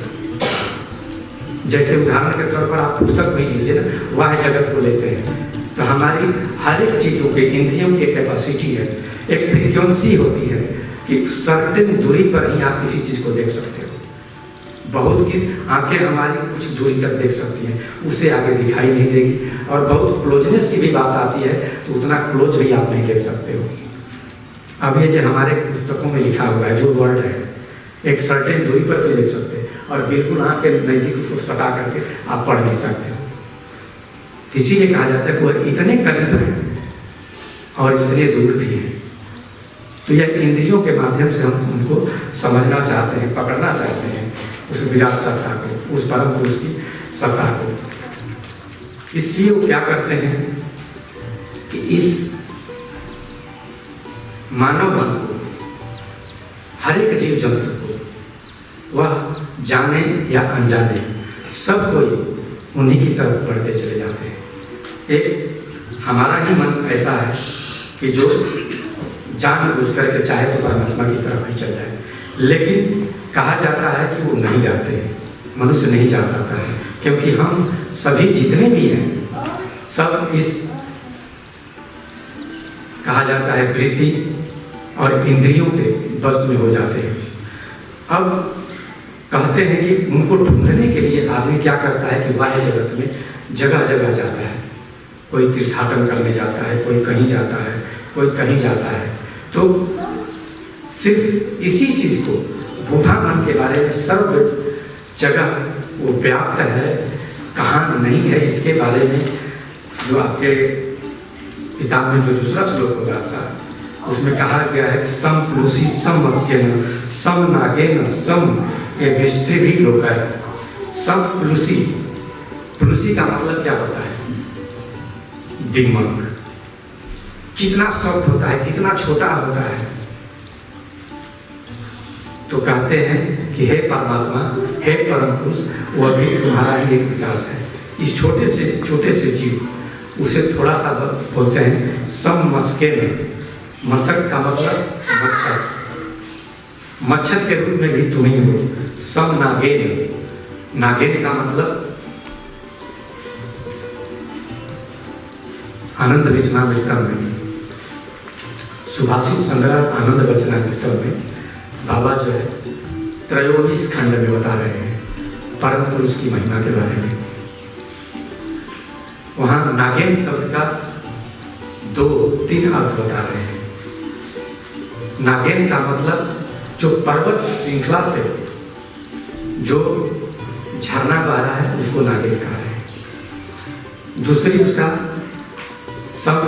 जैसे उदाहरण के तौर पर आप पुस्तक में लीजिए ना, वह जगत को लेते हैं तो हमारी हर एक चीज़ों के इंद्रियों की कैपेसिटी है, एक फ्रीक्वेंसी होती है कि सर्टेन दूरी पर ही आप किसी चीज़ को देख सकते हो। बहुत की आंखें हमारी कुछ दूरी तक देख सकती हैं, उससे आगे दिखाई नहीं देगी, और बहुत क्लोजनेस की भी बात आती है तो उतना क्लोज भी आप नहीं देख सकते हो। अब ये जो हमारे पुस्तकों में लिखा हुआ है जो वर्ड है, एक सर्टेन दूरी पर तो देख सकते हैं, और बिल्कुल आँख के नज़दीक उसको सटा करके आप पढ़ नहीं सकते हो। इसीलिए कहा जाता है कि वह इतने करीब हैं और इतने दूर भी हैं। तो यह इंद्रियों के माध्यम से हम उनको समझना चाहते हैं, पकड़ना चाहते हैं उस विराट सत्ता को, उस परम पुरुष की सत्ता को। इसलिए वो क्या करते हैं कि इस मानव मन को, हर एक जीव जंतु को, वह जाने या अनजाने सब कोई उन्हीं की तरफ बढ़ते चले जाते हैं। एक हमारा ही मन ऐसा है कि जो जानबूझ करके चाहे तो परमात्मा की तरफ ही चल जाए, लेकिन कहा जाता है कि वो नहीं जाते हैं, मनुष्य नहीं जा पाता है, क्योंकि हम सभी जितने भी हैं सब इस कहा जाता है वृत्ति और इंद्रियों के बस में हो जाते हैं। अब कहते हैं कि उनको ढूंढने के लिए आदमी क्या करता है कि बाह्य जगत में जगह जगह जाता है, कोई तीर्थाटन करने जाता है, कोई कहीं जाता है, कोई कहीं जाता है। तो सिर्फ इसी चीज को बूढ़ा मन के बारे में सर्व जगह वो व्याप्त है, कहाँ नहीं है, इसके बारे में जो आपके किताब में जो दूसरा श्लोक होगा आपका, उसमें कहा गया है सम प्लुसी सम मस्केन सम नागेन सम विष्टि भी लोग है। सम प्लुसी, प्लुसी का मतलब क्या होता है? दिमाग कितना सॉफ्ट होता है, कितना छोटा होता है। तो कहते हैं कि हे परमात्मा, हे परम पुरुष, वो भी तुम्हारा ही एक विकास है। इस छोटे से जीव, उसे थोड़ा सा बोलते हैं सम मस्केन। मशक का मतलब मच्छर, मच्छर के रूप में भी तुम ही हो। सम नागेन, नागेन का मतलब आनंद वचनामृतम में, सुभाषित संग्रह आनंद वचनामृतम में बाबा जो है 23 खंड में बता रहे हैं परम पुरुष की महिमा के बारे में। वहां नागेन शब्द का 2-3 अर्थ बता रहे हैं। नागेन का मतलब जो पर्वत श्रृंखला से जो झरना बह रहा है उसको नागेन कह रहे हैं। दूसरी उसका सम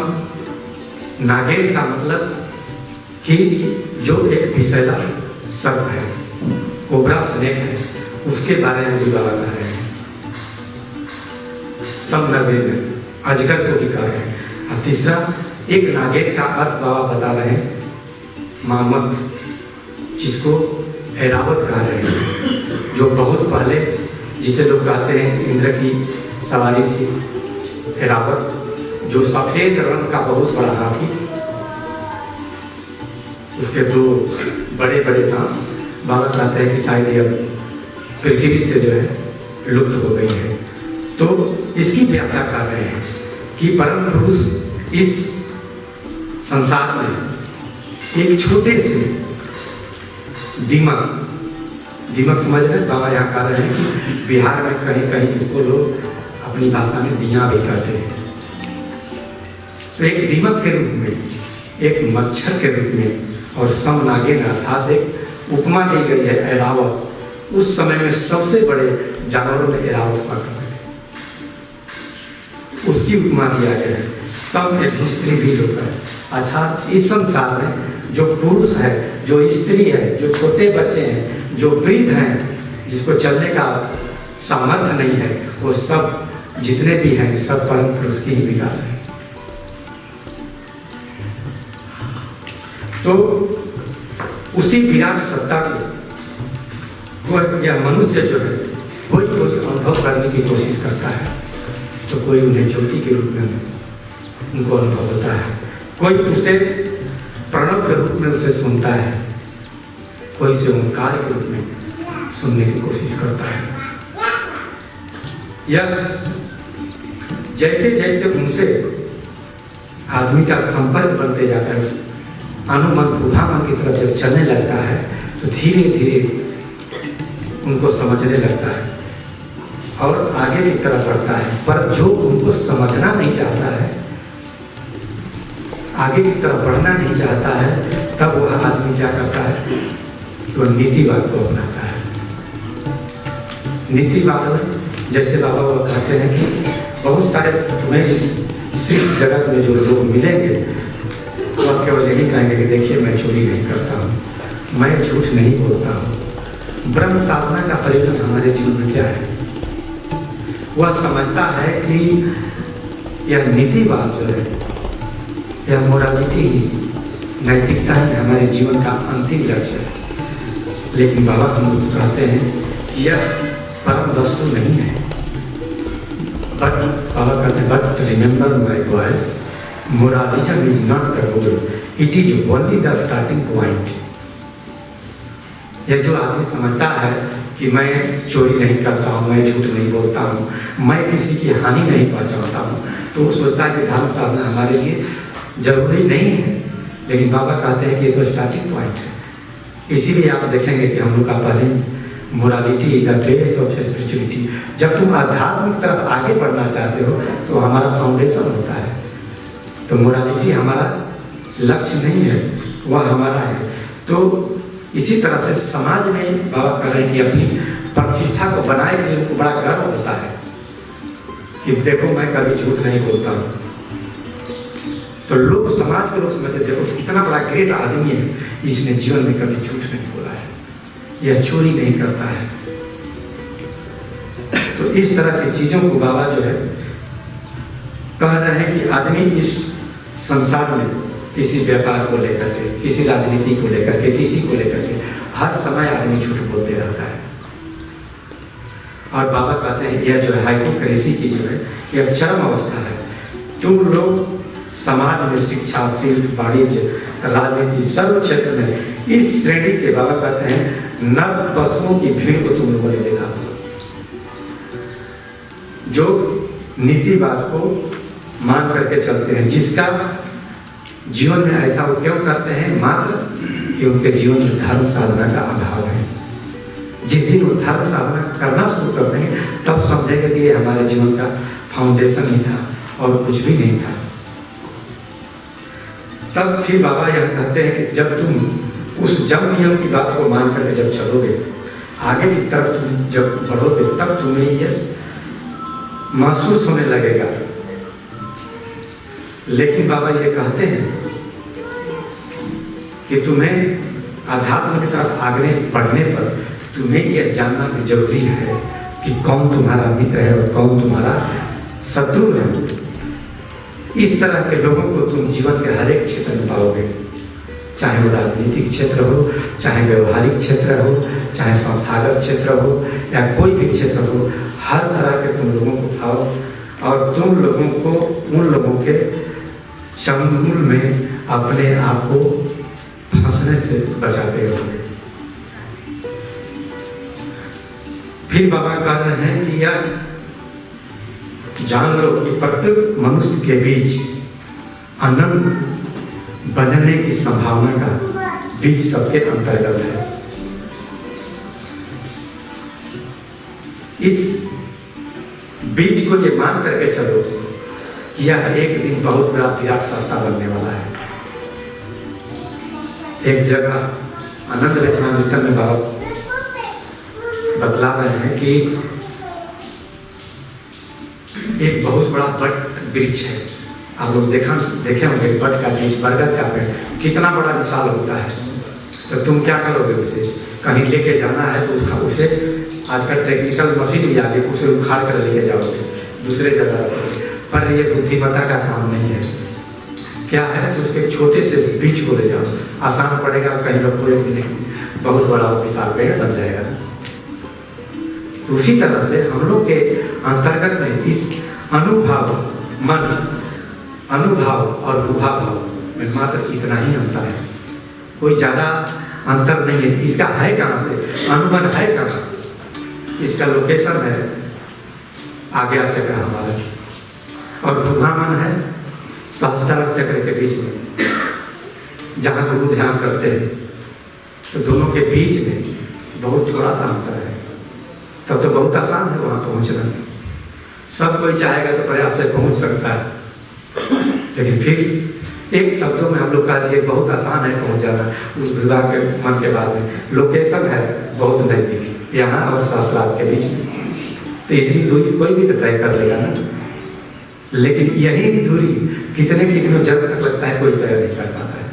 नागेन का मतलब कि जो एक विषैला सर्प है, कोबरा स्नेक है, उसके बारे में भी बाबा कह रहे हैं। सम नागेन अजगर को भी कह रहे हैं। और तीसरा एक नागेन का अर्थ बाबा बता रहे हैं मामत, जिसको ऐरावत कह रहे हैं, जो बहुत पहले जिसे लोग कहते हैं इंद्र की सवारी थी ऐरावत, जो सफेद रंग का बहुत बड़ा हाथी, उसके 2 बड़े बड़े दांत, बाबा कहते हैं कि शायद यह पृथ्वी से जो है लुप्त हो गई है। तो इसकी व्याख्या कर रहे हैं कि परम पुरुष इस संसार में एक छोटे से दीमक, दीमक समझ रहे हैं? बाबा यहाँ कह रहे हैं कि बिहार में कहीं कहीं इसको लोग अपनी भाषा में दिया भी कहते हैं। तो एक दीमक के रूप में, एक मच्छर के रूप में, और सम नागेन अर्थात एक उपमा दी गई है ऐरावत। उस समय में सबसे बड़े जानवरों में ऐरावत हुआ करते थे, उसकी उपमा दिया गया है। सम एक स्त्री भी लोग है। अच्छा, इस संसार में जो पुरुष है, जो स्त्री है, जो छोटे बच्चे हैं, जो वृद्ध हैं, जिसको चलने का सामर्थ्य नहीं है, वो सब जितने भी हैं सब परम पुरुष की ही विकास है। तो उसी विराट सत्ता को यह मनुष्य जो है कोई अनुभव करने की कोशिश करता है, तो कोई उन्हें ज्योति के रूप में उनको अनुभव होता है, कोई उसे प्रणव के रूप में उसे सुनता है, कोई उसे ओंकार के रूप में सुनने की कोशिश करता है। यह जैसे जैसे उनसे आदमी का संपर्क बनते जाता है, अनुमन बूढ़ा मन की तरफ जब चलने लगता है, तो धीरे धीरे उनको समझने लगता है और आगे की तरफ बढ़ता है। पर जो उनको समझना नहीं चाहता है, आगे की तरफ बढ़ना नहीं चाहता है, तब वह आदमी क्या करता है कि वह नीतिवाद को अपनाता है। नीतिवाद में जैसे बाबा वो कहते हैं कि बहुत सारे तुम्हें इस सिर्फ जगत में जो लोग मिलेंगे, वह केवल यही कहेंगे कि देखिए मैं चोरी नहीं करता हूँ, मैं झूठ नहीं बोलता हूँ। ब्रह्म साधना का प्रयोजन हमारे जीवन में क्या है? वह समझता है कि यह नीतिवाद जो है, यह मोरालिटी ही, नैतिकता ही हमारे जीवन का अंतिम लक्ष्य है। लेकिन बाबा हम लोग कहते हैं यह परम वस्तु नहीं है। बट बाबा कहते हैं but remember my boys, moralism is not the goal, it is only the starting point. यह जो आदमी समझता है कि मैं चोरी नहीं करता हूँ, मैं झूठ नहीं बोलता हूँ, मैं किसी की हानि नहीं पहुँचाता हूँ, तो वो सोचता है कि धर्म साधना हमारे लिए जरूरी नहीं है। लेकिन बाबा कहते हैं कि ये तो स्टार्टिंग पॉइंट है। इसीलिए आप देखेंगे कि हम लोग का पहले morality is the base of spirituality. जब तुम आध्यात्म की तरफ आगे बढ़ना चाहते हो तो हमारा फाउंडेशन होता है। तो मोरालिटी हमारा लक्ष्य नहीं है, वह हमारा है। तो इसी तरह से समाज में बाबा कह रहे हैं कि अपनी प्रतिष्ठा को बनाए के लिए उनको बड़ा गर्व होता है कि देखो मैं कभी झूठ नहीं बोलता हूँ। तो लोग, समाज के लोग समझते देखो कितना बड़ा ग्रेट आदमी है, इसने जीवन में कभी झूठ नहीं बोला है, यह चोरी नहीं करता है। तो इस तरह की चीजों को बाबा जो है कह रहे हैं कि आदमी इस संसार में किसी व्यापार को लेकर के, किसी राजनीति को लेकर के, किसी को लेकर के हर समय आदमी झूठ बोलते रहता है। और बाबा कहते हैं यह जो है हाइपोक्रेसी की जो है यह चरम अवस्था है। तुम लोग समाज में शिक्षा, शिल्प, वाणिज्य, राजनीति, सर्व क्षेत्र में इस श्रेणी के, बाबा कहते हैं, नर पशुओं की भीड़ को तुम लोगों ने देखा जो नीतिवाद को मान करके चलते हैं, जिसका जीवन में ऐसा उपयोग करते हैं मात्र कि उनके जीवन में धर्म साधना का अभाव है। जिस दिन वो धर्म साधना करना शुरू कर देंगे तब समझेंगे कि ये हमारे जीवन का फाउंडेशन ही था और कुछ भी नहीं था। तब फिर बाबा यह कहते हैं कि जब तुम उस जम नियम की बात को मान करके जब चलोगे, आगे की तरफ तुम जब बढ़ोगे, तब तुम्हें यह महसूस होने लगेगा। लेकिन बाबा ये कहते हैं कि तुम्हें अध्यात्म की तरफ आगे बढ़ने पर तुम्हें यह जानना भी जरूरी है कि कौन तुम्हारा मित्र है और कौन तुम्हारा शत्रु है। इस तरह के लोगों को तुम जीवन के हर एक क्षेत्र में पाओगे, चाहे वो राजनीतिक क्षेत्र हो, चाहे व्यवहारिक क्षेत्र हो, चाहे संस्थागत क्षेत्र हो या कोई भी क्षेत्र हो, हर तरह के तुम लोगों को पाओ और तुम लोगों को उन लोगों के चंगुल में अपने आप को फंसने से बचाते रहोगे। फिर बाबा कह रहे हैं कि यह जान लो कि प्रत्येक मनुष्य के बीच अनंत बनने की संभावना का बीज सबके अंतर्गत है। इस बीज को ये मान करके चलो, यह एक दिन बहुत बड़ा विराट सत्ता बनने वाला है। एक जगह आनंद वचनामृत में बाबा बतला रहे हैं कि एक बहुत बड़ा बट वृक्ष है। आप लोग देखे होंगे बट का वृक्ष, बरगद का पेड़ कितना बड़ा विशाल होता है। तो तुम क्या करोगे, उसे कहीं लेके जाना है तो उसे आजकल टेक्निकल मशीन भी आ गई, उसे उखाड़ कर लेके जाओगे, दूसरे जगह रखोगे। पर ये बुद्धिमत्ता का काम नहीं है। क्या है कि उसके छोटे से बीज को ले जाओ, आसान पड़ेगा, कहीं रखो, एक दिन बहुत बड़ा विशाल पेड़ बन जाएगा। तो उसी तरह से हम लोग के अंतर्गत में इस अनुभव, मन, अनुभाव और भूभाव में मात्र इतना ही अंतर है, कोई ज्यादा अंतर नहीं है। इसका है कहाँ से, अनुमन है कहाँ, इसका लोकेशन है आज्ञा चक्र हमारा, और भूभामन है सहस्त्रार चक्र के बीच में, जहाँ गुरु ध्यान करते हैं। तो दोनों के बीच में बहुत थोड़ा सा अंतर है। तब तो बहुत आसान है वहाँ पहुँचना, सब कोई चाहेगा तो प्रयास से पहुँच सकता है। लेकिन फिर एक शब्दों में हम लोग कह दिए बहुत आसान है पहुँच जाना उस विवाह के मन के बाद में। लोकेशन है बहुत नजदीक, यहाँ और शास्त्रार्थ के बीच में, तो इतनी दूरी कोई भी तो तय कर लेगा ना। लेकिन यही दूरी कितने कितने जन्म तक लगता है, कोई तय नहीं कर पाता है।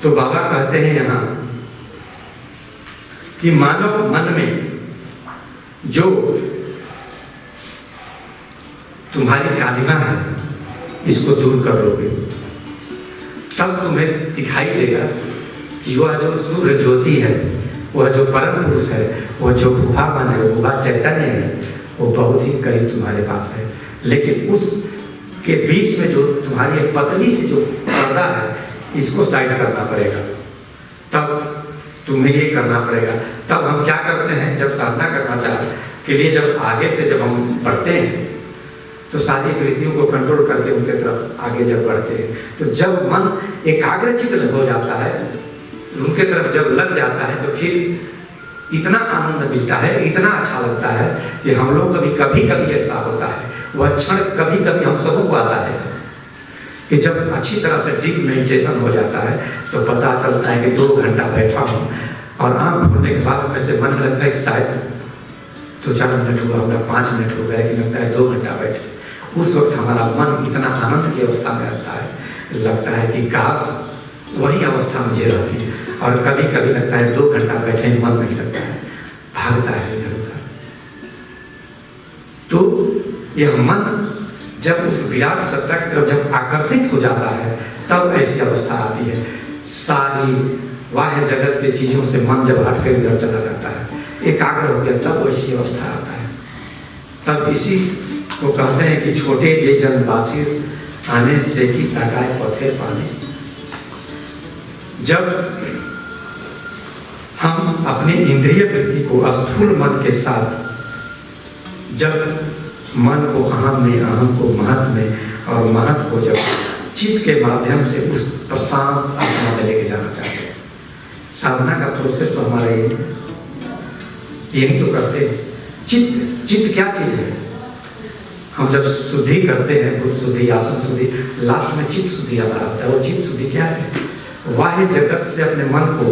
तो बाबा कहते हैं यहाँ कि मानव मन में जो तुम्हारी कालिमा है इसको दूर कर लोगे, तब तुम्हें दिखाई देगा कि वह जो सूर्य ज्योति है, वह जो परम पुरुष है, वह जो भूभावन है, भूभा चैतन्य है, वो बहुत ही करीब तुम्हारे पास है, लेकिन उस के बीच में जो तुम्हारी पतली से जो पर्दा है, इसको साइड करना पड़ेगा, तब तुम्हें ये करना पड़ेगा। तब हम क्या करते हैं, जब साधना करना चाहे के लिए जब आगे से जब हम बढ़ते हैं तो सारी वृत्तियों को कंट्रोल करके उनके तरफ आगे जब बढ़ते हैं, तो जब मन एकाग्रचित हो जाता है, उनके तरफ जब लग जाता है, तो फिर इतना आनंद मिलता है, इतना अच्छा लगता है कि हम लोग कभी कभी ऐसा होता है, वह क्षण कभी कभी हम सबको आता है कि जब अच्छी तरह से डीप मेडिटेशन हो जाता है तो पता चलता है कि 2 घंटा बैठा हूँ और आँख खोलने के बाद हमें से मन में लगता है कि शायद 2-4 मिनट हुआ होगा, 5 मिनट हो गया, कि लगता है 2 घंटा बैठे। उस वक्त हमारा मन इतना आनंद की अवस्था में रहता है, लगता है कि काश वही अवस्था मुझे रहती। और कभी कभी लगता है 2 घंटा बैठे मन नहीं लगता है, भागता है इधर उधर। तो यह मन जब उस विराट सत्ता की तरफ जब आकर्षित हो जाता है, तब ऐसी अवस्था आती है। सारी बाह्य जगत के चीजों से मन जब हट कर इधर चला जाता है, एकाग्र हो गया, तब ऐसी अवस्था आता है। तब इसी को कहते हैं कि छोटे जे जनवासी आने से की ताकाय पथे पाने। जब हम अपने इंद्रिय वृत्ति को स्थूल मन के साथ, जब मन को अहम में, अहम को महत में, और महत को जब चित्त के माध्यम से उस प्रशांत आत्मा में लेके जाना चाहते हैं, साधना का प्रोसेस तो हमारा यही तो करते हैं। चित्त क्या चीज है? हम जब शुद्धि करते हैं, भूत शुद्धि, आसन शुद्धि, लास्ट में चित्त शुद्धि हमारा होता है। वो चित्त शुद्धि क्या है? बाह्य जगत से अपने मन को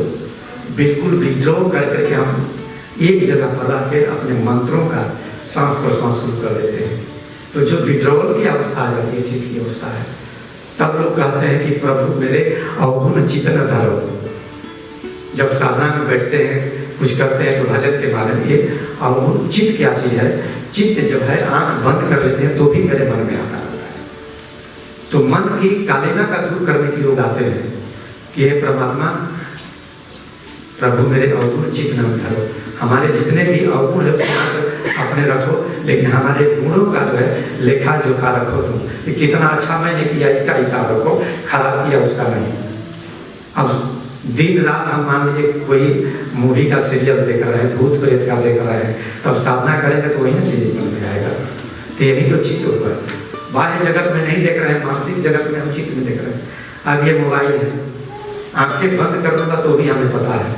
बिल्कुल विड्रॉ कर करके हम एक जगह पर रह के अपने मंत्रों का सांस प्रश्वास शुरू कर देते हैं। तो जो विड्रॉल की अवस्था आ जाती है, चित्त की अवस्था है, तब लोग कहते हैं कि प्रभु मेरे अवगुण चित्त न धरो। जब साधना में बैठते हैं, कुछ करते हैं, तो भजन के माध्यम ये अवगुण चित्त क्या चीज है? चित्त जब है, आंख बंद कर लेते हैं तो भी मेरे मन में आता रहता है। तो मन की कालिमा का दूर करने के लोग आते हैं कि हे परमात्मा, प्रभु मेरे अवगुण चित्त न धरो। हमारे जितने भी अवगुण है उसको अपने रखो, लेकिन हमारे गुणों का जो है लेखा जोखा रखो तुम, कि कितना अच्छा मैंने किया इसका हिसाब रखो, खराब किया उसका नहीं। अब दिन रात हम मान लीजिए कोई मूवी का सीरियल देख रहे हैं, भूत प्रेत का देख रहे हैं, तब साधना करेंगे तो वही ना चीज मन में आएगा। तो यही तो चित्त हुआ है। बाह्य जगत में नहीं देख रहे हैं, मानसिक जगत में हम चित्त में देख रहे हैं। अब ये मोबाइल है, आंखें बंद कर दूंगा तो भी हमें पता है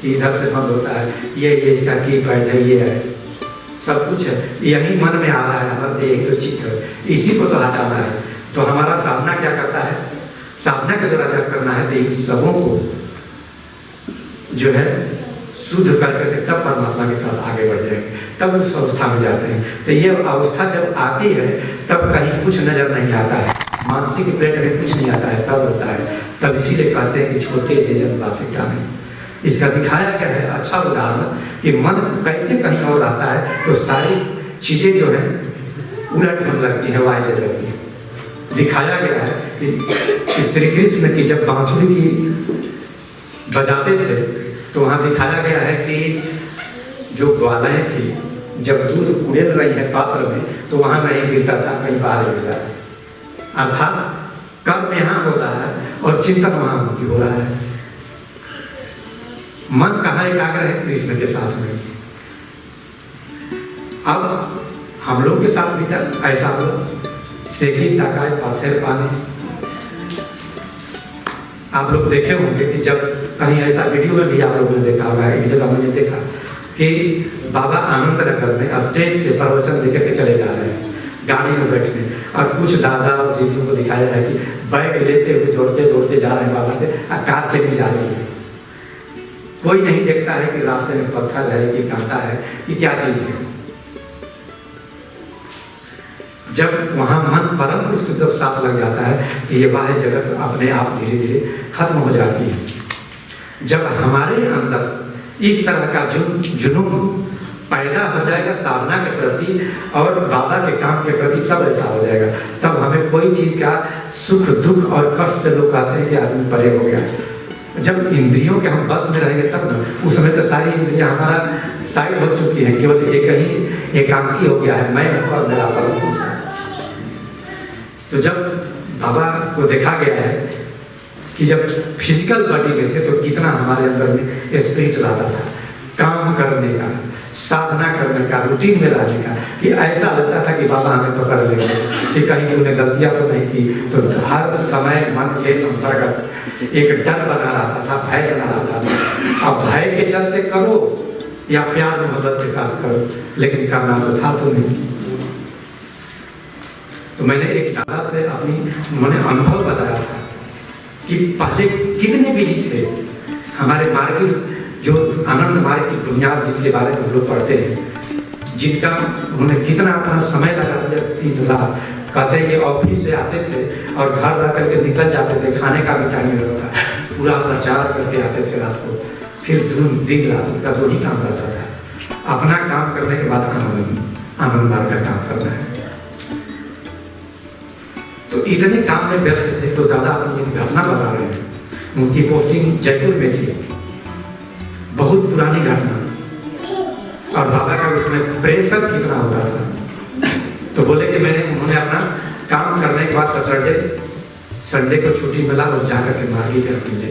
कि इधर से बंद होता है, ये इसका कीपैड है, ये है, सब कुछ है, यही मन में आ रहा है हमारे। यही तो चित्त है, इसी को तो हटाना है। तो हमारा साधना क्या करता है? साधना के द्वारा जब करना है तो इन सबों को जो है शुद्ध कर करके तब परमात्मा की तरफ आगे बढ़ जाएंगे, तब उस अवस्था में जाते हैं। तो ये अवस्था जब आती है तब कहीं कुछ नजर नहीं आता है, मानसिक प्लेट में कुछ नहीं आता है, तब होता है। तब इसीलिए कहते हैं कि छोटे जे जनवासिता में इसका दिखाया गया है अच्छा उदाहरण कि मन कैसे कहीं और आता है तो सारी चीजें जो है उलट होने लगती हैं। वाह्य जगत की दिखाया गया है कि श्री कृष्ण की जब बांसुरी की बजाते थे तो वहाँ दिखाया गया है कि जो ग्वालें थी जब दूध उड़ेल रही है पात्र में तो वहाँ नहीं गिरता था, कहीं बाहर गिर रहा है। अर्थात कर्म यहाँ हो रहा है और चिंतन वहाँ हो रहा है। मन कहाँ एकाग्र है? कृष्ण के साथ में। अब हम लोग के साथ भी तक ऐसा हो, सेकी ताकाय पाथेर पानी। आप लोग देखे होंगे कि जब कहीं ऐसा वीडियो में भी आप लोगों ने देखा होगा, एक जगह मैंने देखा कि बाबा आनंद नगर में स्टेज से प्रवचन देकर के चले जा रहे हैं गाड़ी में बैठने, और कुछ दादा और दीदियों को दिखाया है कि बैग लेते हुए दौड़ते दौड़ते जा रहे हैं बाबा के, कार चली जा रही है। कोई नहीं देखता है कि रास्ते में पत्थर है कि कांटा है कि क्या चीज है। जब वहां मन परम पुरुष की तरफ साथ लग जाता है तो ये बाह्य जगत अपने आप धीरे धीरे खत्म हो जाती है। जब हमारे अंदर इस तरह का जुनून पैदा हो जाएगा साधना के प्रति और बाबा के काम के प्रति, तब ऐसा हो जाएगा। तब हमें कोई चीज का सुख दुख और कष्ट से लोग कहते हैं कि आदमी परे हो गया। जब इंद्रियों के हम बस में रहेंगे तब ना, उस समय तो सारी इंद्रियां हमारा साइड हो चुकी हैं, केवल एक ही एकांकी हो गया है, मैं हूँ और मेरा परम पुरुष है। तो जब बाबा को देखा गया है कि जब फिजिकल बॉडी में थे तो कितना हमारे अंदर में स्पिरिट रहता था, काम करने का, साधना करने का, रूटीन में रहने का, कि ऐसा लगता था कि बाबा हमें पकड़ लेंगे कि कहीं तूने गलतियां तो नहीं की। तो हर समय मन के अंतर्गत एक डर बना रहता था, भय बना रहता था। अब भय के चलते करो या प्यार मोहब्बत के साथ करो, लेकिन करना तो था तो नहीं। तो मैंने एक दादा से मैंने अनुभव बताया था कि पहले कितने बिजी थे हमारे मार्ग, जो आनंद मार्ग की बुनियाद जिनके बारे में हम लोग पढ़ते हैं, जिनका उन्होंने कितना अपना समय लगा दिया, 3 रात। कहते हैं कि ऑफिस से आते थे और घर रह करके निकल जाते थे, खाने का भी टाइम नहीं होता, पूरा प्रचार करके आते थे रात को, फिर दिन रात उनका 2 ही काम रहता था, अपना काम करने के बाद आनंद मार्ग का काम करना है। तो इतने काम में व्यस्त थे। तो दादा अपनी एक घटना बता रहे हैं, उनकी पोस्टिंग जयपुर में थी, बहुत पुरानी घटना, और बाबा का उसमें प्रेशर कितना होता था। तो बोले कि उन्होंने अपना काम करने के बाद सैटरडे संडे को छुट्टी मिला और जाकर के मार्गी के ले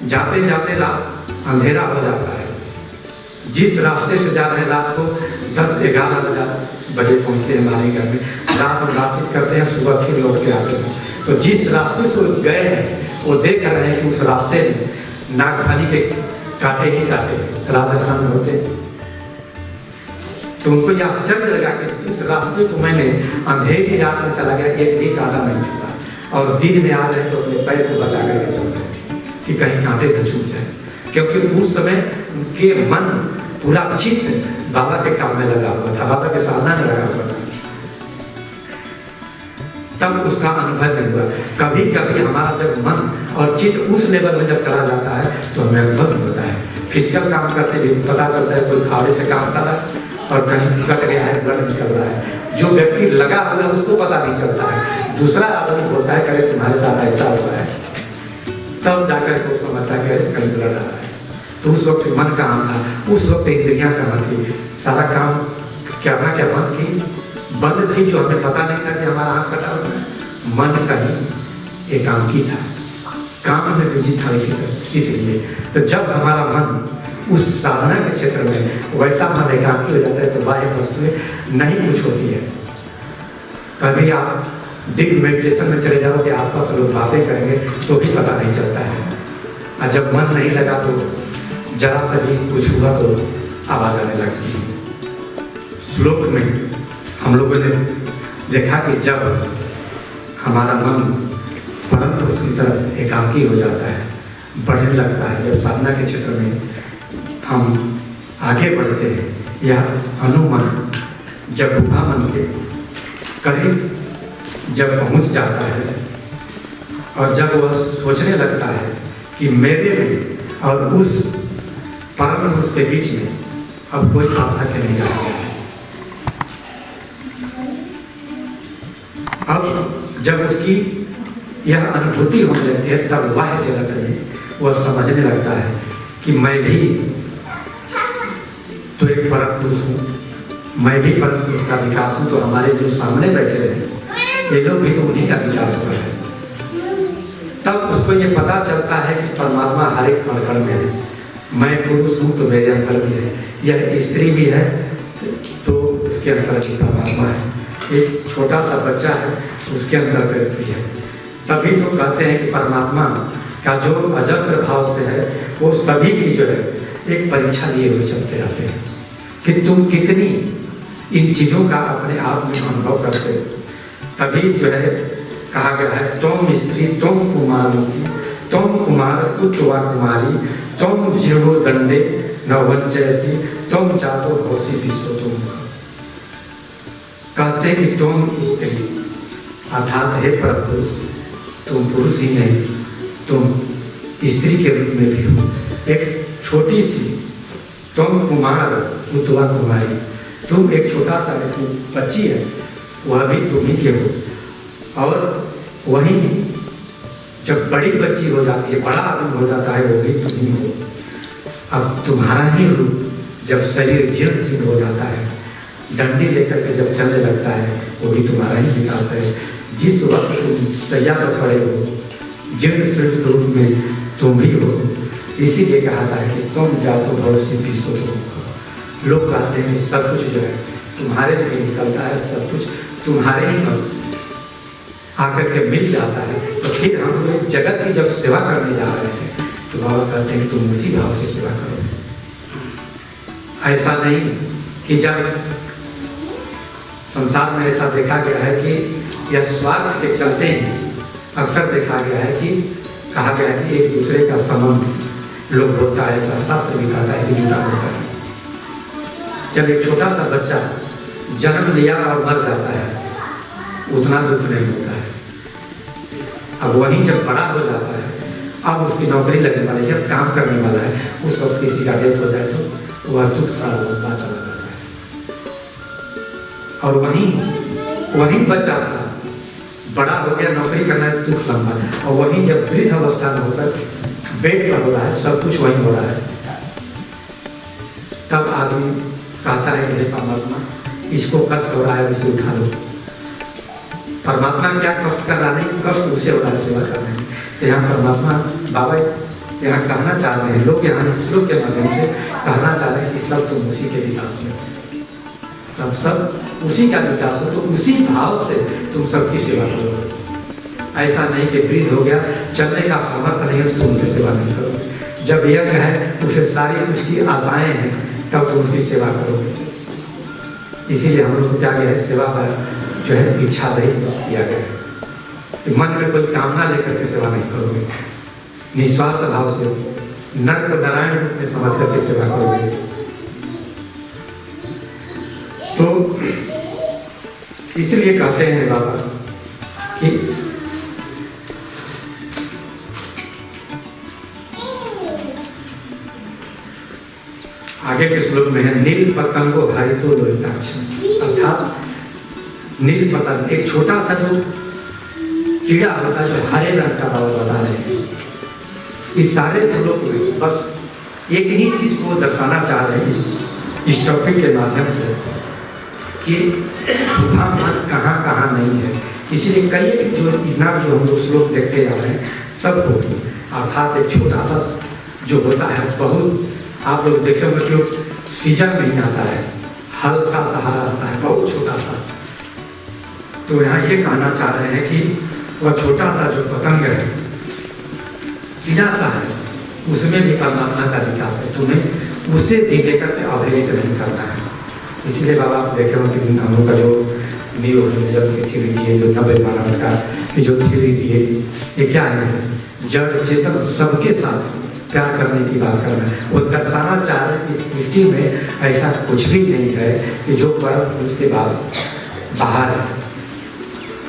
जाते जाते रात अंधेरा हो जाता है। जिस रास्ते से जा रहे हैं रात को 10-11 बजे पहुंचते हैं हमारे घर में, रात में बातचीत करते हैं, सुबह फिर लौट के आते हैं। तो जिस रास्ते से गए हैं वो देख रहे हैं कि उस रास्ते में नागफनी के कांटे ही कांटे राजस्थान में होते। तो उनको यह आश्चर्य लगा कि जिस रास्ते को मैंने अंधेरी रात में चला गया, एक भी कांटा नहीं छूटा, और दिन में आ रहे हैं तो अपने पैर को बचा करके चल रहे हैं कि कहीं कांटे न छूट जाए, क्योंकि उस समय उनके मन पूरा चित्त बाबा के काम में लगा हुआ था, बाबा के साधना में लगा हुआ था। तब उसका अनुभव नहीं हुआ। कभी कभी हमारा जब मन और चित्त उस लेवल में जब चला जाता है तो हमें अनुभव नहीं होता है। फिजिकल काम करते भी पता चलता है कोई फावड़े से काम कर रहा है और कहीं कट गया है, ब्लड निकल रहा है। जो व्यक्ति लगा हुआ है उसको पता नहीं चलता है, दूसरा आदमी बोलता है करे तुम्हारे साथ ऐसा हुआ है, तब जाकर को समझता है कहीं ब्लड आ रहा है। तो उस वक्त मन कहाँ था, उस वक्त इंद्रियां कहाँ थी, सारा काम क्या ना क्या बंद थी, जो हमें पता नहीं था कि हमारा हाथ कटा हुआ है। मन कहीं एकांकी था, काम में बिजी था, इसीलिए। तो जब हमारा मन उस साधना के क्षेत्र में वैसा मन एकांकी हो जाता है तो बाह्य वस्तुएं नहीं कुछ होती है। कभी आप डीप मेडिटेशन में चले जाओ कि आसपास लोग बातें करेंगे तो भी पता नहीं चलता है, और जब मन नहीं लगा तो जरा सा भी कुछ हुआ तो आवाज आने लगती है। श्लोक में हम लोगों ने देखा कि जब हमारा मन परम पुरुष की तरफ एकांकी हो जाता है, बढ़ने लगता है, जब साधना के क्षेत्र में हम आगे बढ़ते हैं, यह अनुमन जब गुहा मन के करीब जब पहुंच जाता है और जब वह सोचने लगता है कि मेरे में और उस परम पुरुष के बीच में अब कोई पार्थक्य नहीं रह गया है। अब जब उसकी यह अनुभूति होने लगती है तब वह जगत में वह समझने लगता है कि मैं भी तो एक परम पुरुष हूँ, मैं भी परम पुरुष का विकास हूँ। तो हमारे जो सामने बैठे हैं ये लोग भी तो उन्हीं का विकास हुआ है। तब उसको ये पता चलता है कि परमात्मा हर एक कण कण में है। मैं पुरुष हूँ तो मेरे अंदर भी है, यह स्त्री भी है तो उसके अंदर भी परमात्मा है, एक छोटा सा बच्चा है उसके अंदर भी है। तभी तो कहते हैं कि परमात्मा का जो अजस्त्र भाव से है वो सभी की जो है एक परीक्षा लिए हुए चलते रहते हैं कि तुम कितनी इन चीज़ों का अपने आप में अनुभव करते हो। तभी जो है कहा गया है तुम स्त्री तुम कुमारी तुम कुमार उत्वा कुमारी तुम जीवो दंडे न वंचैसी तुम जातो भौसी विश्व तुम। कहते कि तुम स्त्री अर्थात है पर पुरुष, तुम पुरुष ही नहीं, तुम स्त्री के रूप में भी हो। एक छोटी सी तुम कुमार उत्वा कुमारी, तुम एक छोटा सा बच्ची है वह भी तुम ही के हो। और वहीं जब बड़ी बच्ची हो जाती है, बड़ा आदमी हो जाता है वो भी तुम ही हो। अब तुम्हारा ही रूप जब शरीर जीर्ण शीर्ण हो जाता है, डंडी लेकर के जब चलने लगता है, वो भी तुम्हारा ही विकास है। जिस वक्त तुम सैया पर पड़े हो, जीर्ण शीर्ण रूप में तुम भी हो, इसीलिए कहा था कि तुम जाओ तो भविष्य भी सोचो। लोग कहते हैं कि सब कुछ जो है तुम्हारे से ही निकलता है, सब कुछ तुम्हारे ही पर आकर के मिल जाता है। तो फिर हम लोग जगत की जब सेवा करने जा रहे हैं तो बाबा कहते हैं तुम उसी भाव से सेवा करो। ऐसा नहीं कि जब संसार में ऐसा देखा गया है कि यह स्वार्थ के चलते ही अक्सर देखा गया है कि कहा गया है कि एक दूसरे का संबंध लोग बोलता है, ऐसा शास्त्र भी कहता है कि जुड़ा होता है। जब एक छोटा सा बच्चा जन्म लिया और मर जाता है उतना दुख नहीं होता है। अब वहीं जब बड़ा हो जाता है, अब उसकी नौकरी लगने वाली है, काम करने वाला है, उस वक्त किसी का डेथ हो जाए तो वह दुख थोड़ा बहुत बात चला जाता है। और वहीं बच्चा था, बड़ा हो गया, नौकरी करना है, दुख लंबा है। और वहीं जब वृद्ध अवस्था में होकर बेड पर हो रहा है, सब कुछ वहीं हो रहा है, तब आदमी कहता है कि हे परमात्मा, इसको कष्ट हो रहा है, इसे उठा लो। परमात्मा क्या कष्ट कर रहा नहीं, कष्ट उसे हो रहा है, सेवा कर रहे हैं। तो यहाँ परमात्मा बाबा यहाँ कहना चाह रहे हैं, लोग यहाँ इस श्लोक के माध्यम से कहना चाह रहे हैं कि सब तुम उसी के विकास में, तब सब उसी का विकास हो, तो उसी भाव से तुम सबकी सेवा करो। ऐसा नहीं कि वृद्ध हो गया, चलने का सामर्थ्य नहीं है तो तुम उसे सेवा नहीं करोगे। जब यज्ञ है, उसे सारी उसकी आशाएं हैं, तब तुम उसकी सेवा करोगे। इसीलिए हम लोग को क्या गया है, सेवा पर जो है इच्छा नहीं किया गया है। मन में कोई कामना लेकर के सेवा नहीं करोगे, निस्वार्थ भाव से नर को नारायण रूप में समझ करके सेवा करोगे। तो इसलिए कहते हैं बाबा कि आगे के श्लोक में है नील पतंगो हरितो लोहिताक्ष, अर्थात नील पतंग एक छोटा सा जो कीड़ा होता है जो हरे रंग का बाबा बता रहे हैं। इस सारे श्लोक में बस एक ही चीज को दर्शाना चाह रहे हैं इस टॉपिक के माध्यम से कि वहाँ मन कहाँ कहाँ नहीं है। इसीलिए कई जो इतना जो हम लोग श्लोक देखते जा रहे हैं सबको, अर्थात एक छोटा सा जो होता है, बहुत आप लोग देखे होंगे कि सीजन में ही आता है, हल्का सा हरा होता है, बहुत छोटा सा। तो यहाँ ये कहना चाह रहे हैं कि वह छोटा सा जो पतंग है, कीड़ा सा है, उसमें भी परमात्मा का विकास है, तुम्हें उसे भी लेकर के अवहेलित नहीं करना है। इसीलिए बाबा आप देखे हो कि हम लोग का जो न्यूरोलॉजिज्म की थ्योरी दी है, जो नब्बे मानव का जो थ्योरी दी है, ये क्या है, जड़ चेतन सबके साथ प्यार करने की बात करना है। वो दर्शाना चाह रहे कि सृष्टि में ऐसा कुछ भी नहीं है कि जो परम पुरुष के बाद बाहर है।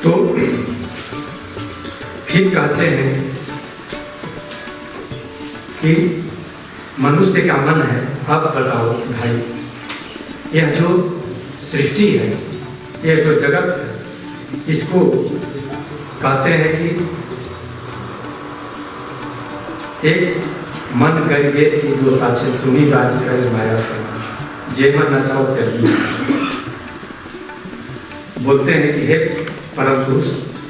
तो फिर कहते हैं कि मनुष्य का मन है, अब बताओ भाई, यह जो सृष्टि है, यह जो जगत है, इसको कहते हैं कि एक मन गरीबेर की दो साक्षी, तुम्ही बाजी कर माया से जेमन नचाओ तेरी। बोलते हैं कि हे परम पुरुष,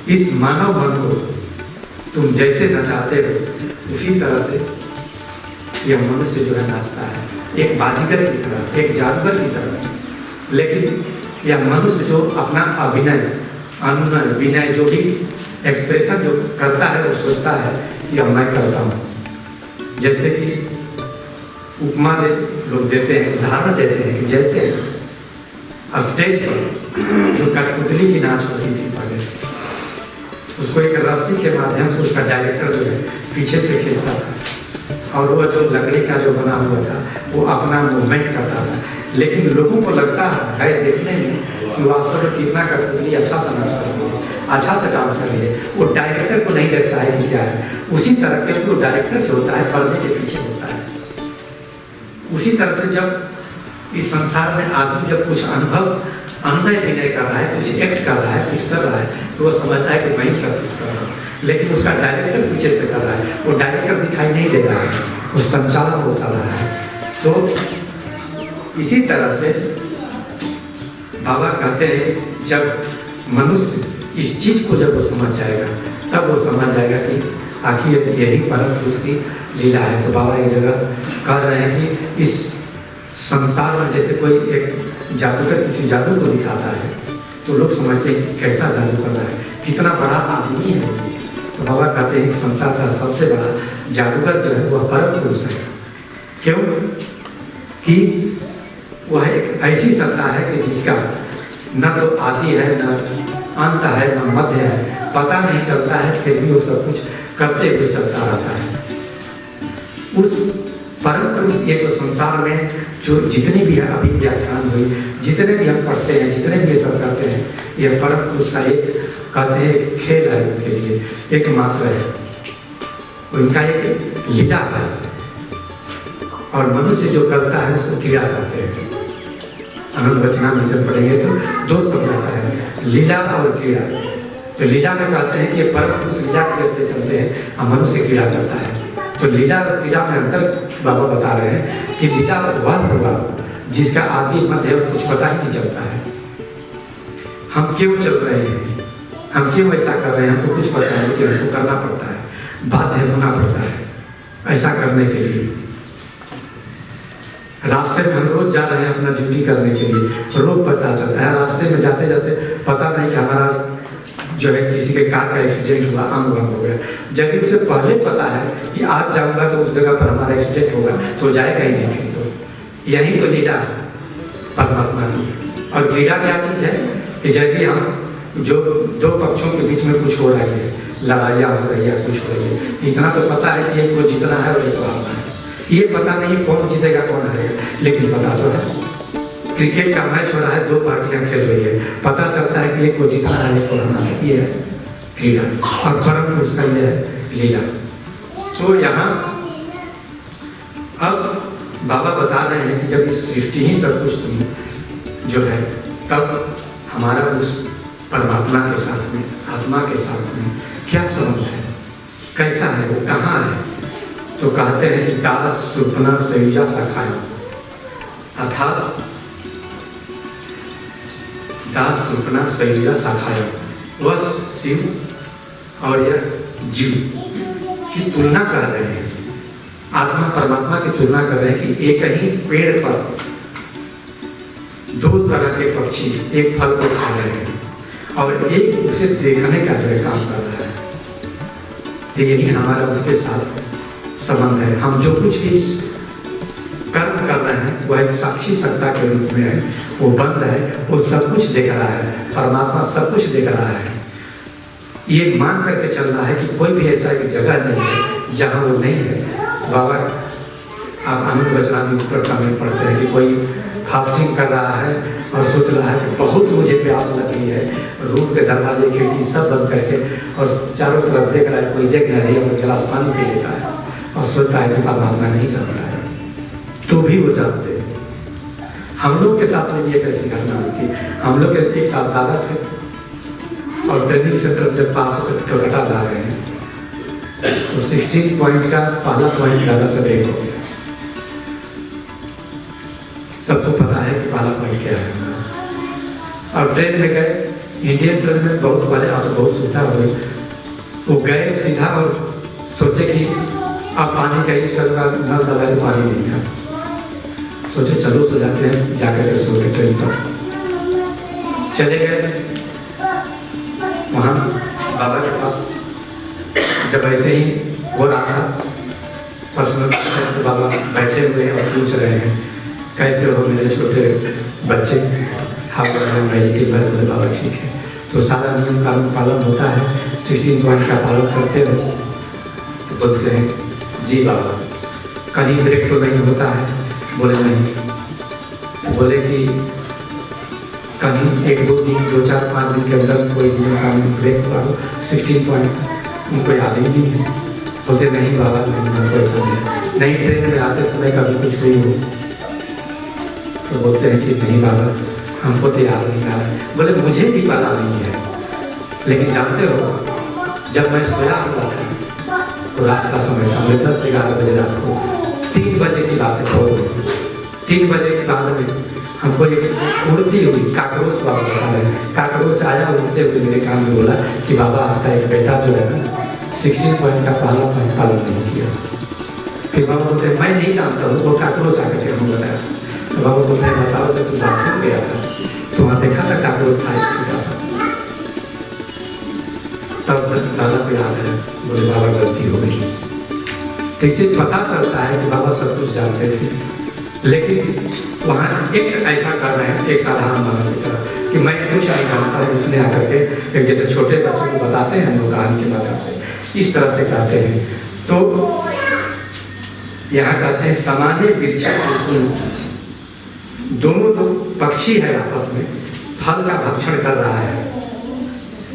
इस मानव मन को तुम जैसे नचाते हो उसी तरह से यह मनुष्य जो है नाचता है, एक बाजीगर की तरह, एक जादूगर की तरह। लेकिन यह मनुष्य जो अपना अभिनय, अनुनय, विनय, जो भी एक्सप्रेशन जो करता है, वो सोचता है कि अब मैं करता हूँ। जैसे कि उपमा लोग देते हैं, उदाहरण देते हैं कि जैसे स्टेज पर जो कठपुतली की नाच होती थी पहले, उसको एक रस्सी के माध्यम से उसका डायरेक्टर जो है पीछे से खींचता था, और वह जो लकड़ी का जो बना हुआ था वो अपना मूवमेंट करता था। लेकिन लोगों को लगता है देखने में कि वास्तव में कितना कठपुतली अच्छा सा नाच कर रही है, अच्छा से डांस कर रही है। वो डायरेक्टर को नहीं देखता है कि क्या है। उसी तरह के वो डायरेक्टर जो होता है पर्दे के पीछे होता है। उसी तरह से जब इस संसार में आदमी जब कुछ अनुनय विनय कर रहा है, कुछ एक्ट कर रहा है, कुछ कर रहा है, तो वो समझता है कि मैं ही सब कुछ कर रहा हूँ। लेकिन उसका डायरेक्टर पीछे से कर रहा है, वो डायरेक्टर दिखाई नहीं दे रहा है, वो संचालन होता रहा है। तो इसी तरह से बाबा कहते हैं कि जब मनुष्य इस चीज को जब वो समझ जाएगा, तब वो समझ जाएगा कि आखिर यही परम पुरुष की लीला है। तो बाबा एक जगह कह रहे हैं कि इस संसार में जैसे कोई एक जादूगर किसी जादू को दिखाता है तो लोग समझते हैं कि कैसा जादू कर रहा है, कितना बड़ा आदमी है। तो बाबा कहते हैं कि संसार का सबसे बड़ा जादूगर जो है वह परम पुरुष है। क्यों? कि वह एक ऐसी सत्ता है कि जिसका न तो आदि है, न अंत है, न मध्य है, पता नहीं चलता है, फिर भी वो सब कुछ करते हुए चलता रहता है। उस परम पुरुष ये जो संसार में जो जितनी भी अभी व्याख्यान हुई, जितने भी हम पढ़ते हैं, जितने भी ये सब करते हैं, यह परम पुरुष का एक कहते हैं एक खेल है, उनके लिए एक मात्र है, उनका एक लीला है। और मनुष्य जो करता है उसको क्रीड़ा कहते हैं। आनंद वचनामृत पढ़ेंगे तो दो शब्द आता है, लीला और क्रीड़ा। तो लीला में कहते हैं कि ये परम पुरुष लीला करते चलते हैं और मनुष्य क्रीड़ा करता है। तो लीला और क्रीड़ा में अंतर बाबा बता रहे हैं कि लीला वह होगा जिसका आदि मध्य कुछ पता ही नहीं चलता है। हम क्यों चल रहे हैं, हम क्यों ऐसा कर रहे हैं, हमको कुछ पता है, लेकिन हमको करना पड़ता है, बाध्य होना पड़ता है ऐसा करने के लिए। रास्ते में हम रोज जा रहे हैं अपना ड्यूटी करने के लिए, रोज पता चलता है, रास्ते में जाते जाते पता नहीं कि हमारा जो है किसी के कार का एक्सीडेंट हुआ, अंग भंग हो गया। यदि उसे पहले पता है कि आज जाऊंगा तो उस जगह पर हमारा एक्सीडेंट होगा तो जाएगा ही नहीं। फिर तो यही तो लीला है परमात्मा की। और क्रीड़ा क्या चीज है कि यदि हम जो दो पक्षों के बीच में कुछ हो रहा है, लड़ाइयाँ हो रही है, कुछ हो रही है, इतना तो पता है कि एक को जीतना है और एक को हारना है। ये पता नहीं कौन जीतेगा कौन हारेगा, लेकिन पता तो है। क्रिकेट का मैच हो रहा है, दो पार्टियां खेल रही है, पता चलता है कि एक को जीतना है, एक को हारना है। ये है क्रीड़ा और परम पुरुष का ये है लीला। तो यहाँ अब बाबा बता रहे हैं कि जब इस सृष्टि ही सब कुछ जो है, तब हमारा उस परमात्मा के साथ में, आत्मा के साथ में क्या संबंध है, कैसा है, वो कहाँ है। तो कहते हैं कि दास सुपना सयुजा सखाया, अर्थात दास सुपना सयुजा सखाया, वह शिव और यह जीव की तुलना कर रहे हैं, आत्मा परमात्मा की तुलना कर रहे हैं कि एक ही पेड़ पर दो तरह के पक्षी एक फल को खा रहे हैं और एक उसे देखने का जो है काम कर रहा है। तो यही हमारा उसके साथ संबंध है। हम जो कुछ भी कर्म कर रहे हैं वह एक साक्षी सत्ता के रूप में है, वो बंद है, वो सब कुछ देख रहा है, परमात्मा सब कुछ देख रहा है। ये मान करके चल रहा है कि कोई भी ऐसा एक जगह नहीं है जहाँ वो नहीं है। बाबा आप आनंद वचनामृत में पढ़ते हैं कि कोई फास्टिंग कर रहा है और सोच रहा है कि बहुत मुझे प्यास लग रही है, रूम के दरवाजे खिड़की सब बंद करके और चारों तरफ देख रहा है, कोई देख नहीं रही है, और गिलास पानी पी लेता है और सोचता है कि परमात्मा नहीं जानता है, तो भी वो जानते हैं। हम लोग के साथ में ये कैसी घटना हुई थी। हम लोग एक साथ दादा थे और ट्रेनिंग सेंटर से पास होकर कलकत्ता ला रहे हैं, तो 16 पॉइंट का पहला पॉइंट दादा से ब्रेक हो गया। सबको पता है कि पहला पॉइंट क्या है। और ट्रेन में गए, इंडियन ट्रेन में बहुत पहले अब बहुत सुविधा हो गई, वो गए सीधा और सोचे कि अब पानी का यूज करूँगा, नल दबाए तो पानी नहीं था, सोचे चलो सो जाते हैं, जाकर के सो के ट्रेन पर चले गए। वहाँ बाबा के पास जब ऐसे ही हो रहा था पर्सनल, तो बाबा बैठे हुए और पूछ रहे हैं कैसे हो मेरे छोटे बच्चे, हाउ मेडिटेटिव है। बोले बाबा ठीक है। तो सारा नियम कानून पालन होता है, 16 पॉइंट का पालन करते हो। तो बोलते हैं जी बाबा, कहीं ब्रेक तो नहीं होता है। बोले नहीं। तो बोले कि कहीं 1 2 दिन 2 4 5 दिन के अंदर कोई नियम कानून ब्रेक हुआ हो, 16 पॉइंट उनको याद ही नहीं है। बोलते नहीं बाबा नहीं, हमको ऐसा नहीं, ट्रेन में आते समय कभी कुछ हुई हो। तो बोलते हैं कि नहीं बाबा हमको तो याद नहीं आ रहा। बोले मुझे भी पता नहीं है, लेकिन जानते हो जब मैं सोया हुआ था तो रात का समय था, 10 11 बजे रात को, 3 बजे की बात है, भोर में 3 बजे के बाद में हमको एक उड़ती हुई काकरोच बाबा बता रहे हैं। काकरोच आया उड़ते हुए मेरे कान में बोला कि बाबा आपका एक बेटा जो है ना 16 पॉइंट का पहला पॉइंट पालन नहीं किया। फिर बाबा बोलते मैं नहीं जानता हूँ, वो काकरोच आकर के हमको बताया। तो बाबा बोलते हैं बताओ जब तू बाथरूम गया था तो वहाँ देखा था काकरोच था एक छोटा सा। तब दादा को याद है, बोले बाबा गलती हो गई। तो इससे पता चलता है कि बाबा सब कुछ जानते थे, लेकिन वहाँ एक ऐसा कर रहे हैं एक साधारण मानव की तरह कि मैं कुछ नहीं जानता हूँ। उसने आकर के एक जैसे छोटे बच्चों को बताते हैं हम लोग कहानी के माध्यम से, इस तरह से कहते हैं। तो यहाँ कहते हैं सामान्य वृक्ष दोनों जो पक्षी है आपस में फल का भक्षण कर रहा है,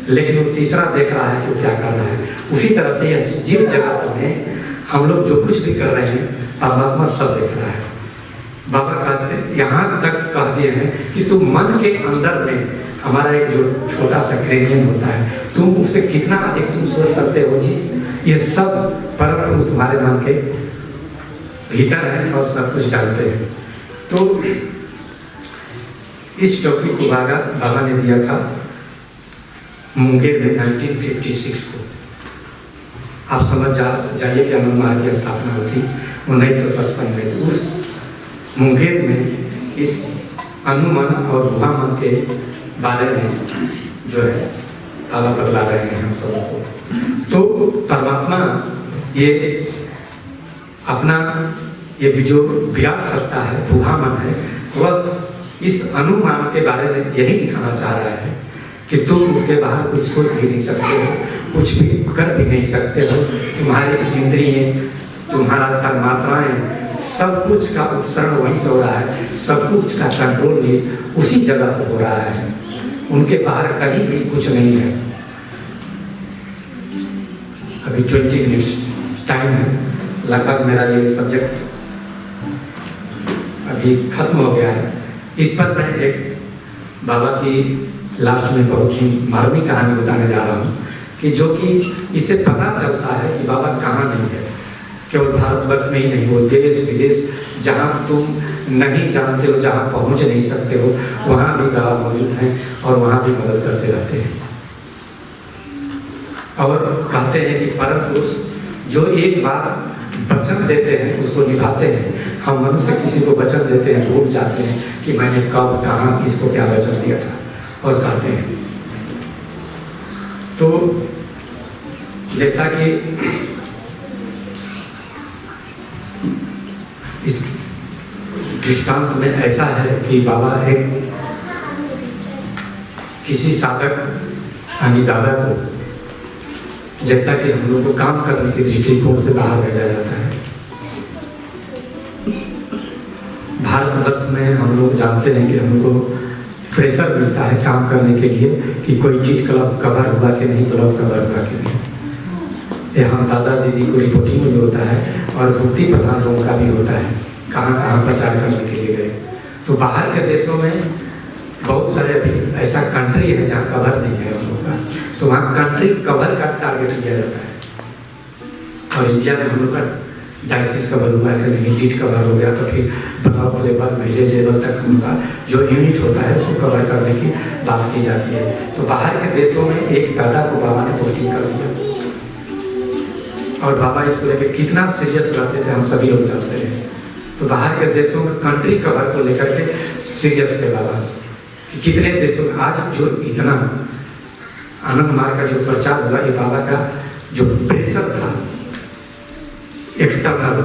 लेकिन वो तीसरा देख रहा है कि वो क्या कर रहा है। उसी तरह से यह जीव जगत में हम लोग जो कुछ भी कर रहे हैं परमात्मा सब देख रहा है। बाबा कहते यहाँ तक कह दिए हैं कि तुम मन के अंदर में हमारा एक जो छोटा सा क्रेनियन होता है, तुम उससे कितना अधिक तुम सोच सकते हो जी। ये सब परम पुरुष तुम्हारे मन के भीतर है और सब कुछ जानते हैं। तो इस टॉपिक को बाबा ने दिया था मुंगेर में 1956 को। आप समझ जाइए कि आनंद मार्ग की स्थापना हुई थी 1955 में। तो उस मुंगेर में इस अनुमन और भुवामन के बारे में जो है बाबा बतला रहे हैं हम सबों को। तो परमात्मा ये अपना ये जो विराट सत्ता है भुवामन है, वह इस अनुमान के बारे में यही दिखाना चाह रहा है कि तुम उसके बाहर कुछ सोच भी नहीं सकते हो, कुछ भी कर भी नहीं सकते हो। तुम्हारी इंद्रिय, तुम्हारा तन्मात्राएं, सब कुछ का उत्सरण वहीं से हो रहा है, सब कुछ का कंट्रोल भी उसी जगह से हो रहा है। उनके बाहर कहीं भी कुछ नहीं है। अभी 20 मिनट्स टाइम है, लगभग मेरा ये सब्जेक्ट अभी खत्म हो गया है। इस पर मैं एक बाबा की लास्ट में बहुत ही मार्मिक कहानी बताने जा रहा हूँ कि जो कि इससे पता चलता है कि बाबा कहाँ नहीं है। केवल भारतवर्ष में ही नहीं, वो देश विदेश जहाँ तुम नहीं जानते हो, जहाँ पहुँच नहीं सकते हो, वहाँ भी बाबा मौजूद हैं और वहाँ भी मदद करते रहते हैं। और कहते हैं कि परम पुरुष जो एक बार वचन देते हैं उसको निभाते हैं। हम मनुष्य किसी को वचन देते हैं, भूल जाते हैं कि मैंने कब कहाँ किसको क्या वचन दिया था, और कहते हैं। तो जैसा कि इस दृष्टांत में ऐसा है कि बाबा एक किसी साधक यानी दादा को, जैसा कि हम लोग को काम करने के दृष्टिकोण से बाहर भेजा जाता है। भारतवर्ष में हम लोग जानते हैं कि हम लोग को प्रेशर मिलता है काम करने के लिए कि कोई चीज क्लब कवर हुआ कि नहीं, ब्लॉक कवर हुआ कि नहीं। ये हम दादा दीदी को रिपोर्टिंग में भी होता है और मुक्ति प्रधान लोगों का भी होता है, कहाँ कहाँ प्रचार करने के लिए गए। तो बाहर के देशों में बहुत सारे अभी ऐसा कंट्री है जहाँ कवर नहीं है हम लोग का, तो वहाँ कंट्री कवर का टारगेट लिया जाता है। और इंडिया में हम लोग का डायसिस कवर हुआ कि नहीं, डीट कवर हो गया तो फिर ब्लॉक लेवल विलेज लेवल तक हम लोग का जो यूनिट होता है उसको कवर करने की बात की जाती है। तो बाहर के देशों में एक दादा को बाबा ने पोस्टिंग कर दिया और बाबा इसको लेकर कितना सीरियस रहते थे हम सभी लोग जानते हैं। तो बाहर के देशों में कंट्री कवर को लेकर के सीरियस थे बाबा कि कितने देशों में आज जो इतना आनंद मार्ग का जो प्रचार हुआ, ये बाबा का जो प्रेशर था एक्सटर्नल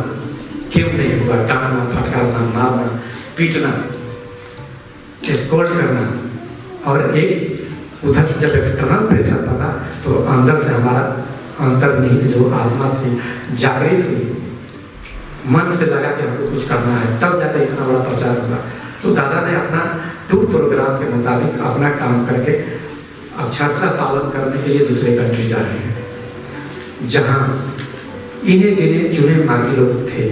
क्यों नहीं हुआ, डांटना, फटकारना, मारना, पीटना, एस्कॉर्ट करना। और एक उधर से जब एक्सटर्नल प्रेशर पड़ा तो अंदर से हमारा अंतर्निहित जो आत्मा थी जागृत हुई, मन से लगा कि हमको कुछ करना है, तब जाकर इतना बड़ा प्रचार हुआ। तो दादा ने अपना टूर प्रोग्राम के मुताबिक अपना काम करके अक्षरशः पालन करने के लिए दूसरे कंट्री जा रहे हैं जहाँ इन्हें गिने चुने मार्गी लोग थे।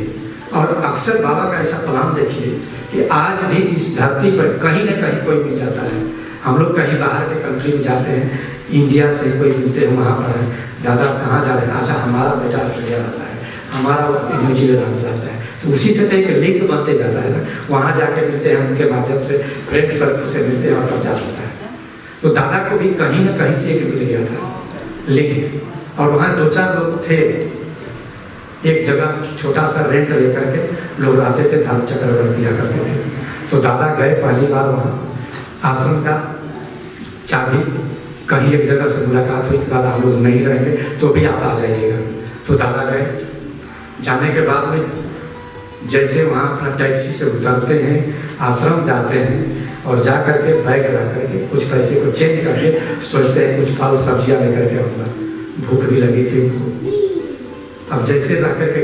और अक्सर बाबा का ऐसा प्लान देखिए कि आज भी इस धरती पर कहीं ना कहीं कोई मिल जाता है। हम लोग कहीं बाहर के कंट्री में जाते हैं, इंडिया से कोई मिलते हैं, वहाँ पर है दादा कहाँ जा रहे हैं, अच्छा हमारा बेटा ऑस्ट्रेलिया रहता है, हमारा न्यूजीलैंड रहता है। तो उसी से तो एक लिंक बनते जाता है ना, वहाँ जाके मिलते हैं, उनके माध्यम से फ्रेंड सर्कल से मिलते हैं और प्रचार होता है। तो दादा को भी कहीं ना कहीं से एक मिल गया था लिंक, और वहाँ 2-4 लोग थे। एक जगह छोटा सा रेंट लेकर के लोग रहते थे, धर्म चक्र वगैरह किया करते थे। तो दादा गए पहली बार वहाँ आश्रम का चाबी, कहीं एक जगह से मुलाकात हुई, दादा हम लोग नहीं रहेंगे तो भी आप आ जाइएगा। तो दादा गए, जाने के बाद में जैसे वहाँ अपना टैक्सी से उतरते हैं, आश्रम जाते हैं और जा करके बैग रख करके कुछ पैसे को चेंज करके सोचते हैं कुछ फल सब्जियाँ लेकर के आऊँगा, भूख भी लगी थी उनको। अब जैसे रख करके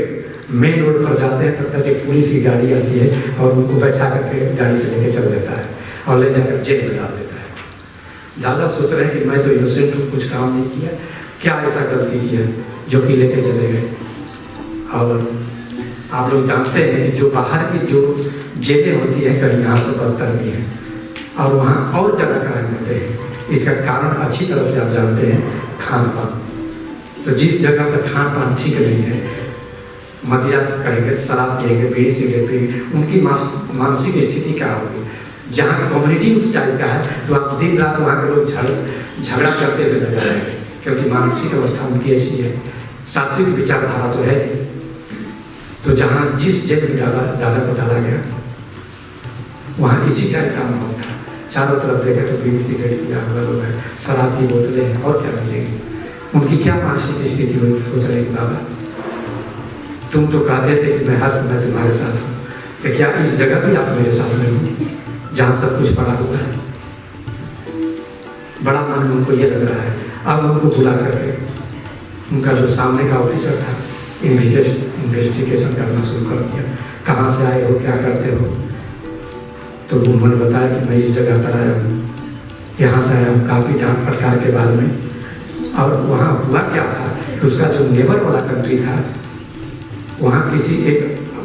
मेन रोड पर जाते हैं, तब तक एक पुलिस की गाड़ी आती है और उनको बैठा करके गाड़ी से लेके चल देता है और ले जाकर जेल में डाल देता है। दादा सोच रहे हैं कि मैं तो इनोसेंट हूँ, कुछ काम नहीं किया, क्या ऐसा गलती किया जो कि लेके चले गए। और आप लोग जानते हैं कि जो बाहर की जो जेलें होती हैं कहीं यहाँ से बदतर भी हैं और वहाँ और ज़्यादा क्राइम होते हैं। इसका कारण अच्छी तरह से आप जानते हैं, खान पान। तो जिस जगह पर खान पान ठीक नहीं है, मदिरा करेंगे, शराब पिएंगे, बीड़ी सिगरेट पिएंगे, उनकी मानसिक स्थिति क्या होगी। जहाँ कम्युनिटी उस टाइप का है तो आप दिन रात वहाँ के लोग झगड़ा करते हुए नजर आएंगे, क्योंकि मानसिक अवस्था उनकी ऐसी है, सात्विक विचारधारा तो है नहीं। तो जहाँ जिस जेल में दादा को डाला गया वहाँ इसी टाइप का माहौल था। चारों तरफ देखे तो बीड़ी सिगरेट पिया हुआ लोग है, शराब की बोतलें हैं, और क्या मिलेगी। उनकी क्या मानसिक स्थिति हुई, सोच रहे कि बाबा तुम तो कहते थे कि मैं हर समय तुम्हारे साथ हूँ, तो क्या इस जगह भी आप मेरे साथ में हो जहाँ सब कुछ पड़ा हुआ है। बड़ा मन में उनको ये लग रहा है। अब उनको बुला करके उनका जो सामने का ऑफिसर था इन्वेस्टिगेशन करना शुरू कर दिया, कहाँ से आए हो, क्या करते हो। तो उन्होंने बताया कि मैं इस जगह पर आया हूँ, यहाँ से आया हूँ, काफ़ी डांट फटकार के बाद में। और वहाँ हुआ क्या था कि उसका जो नेबर वाला कंट्री था, वहाँ किसी एक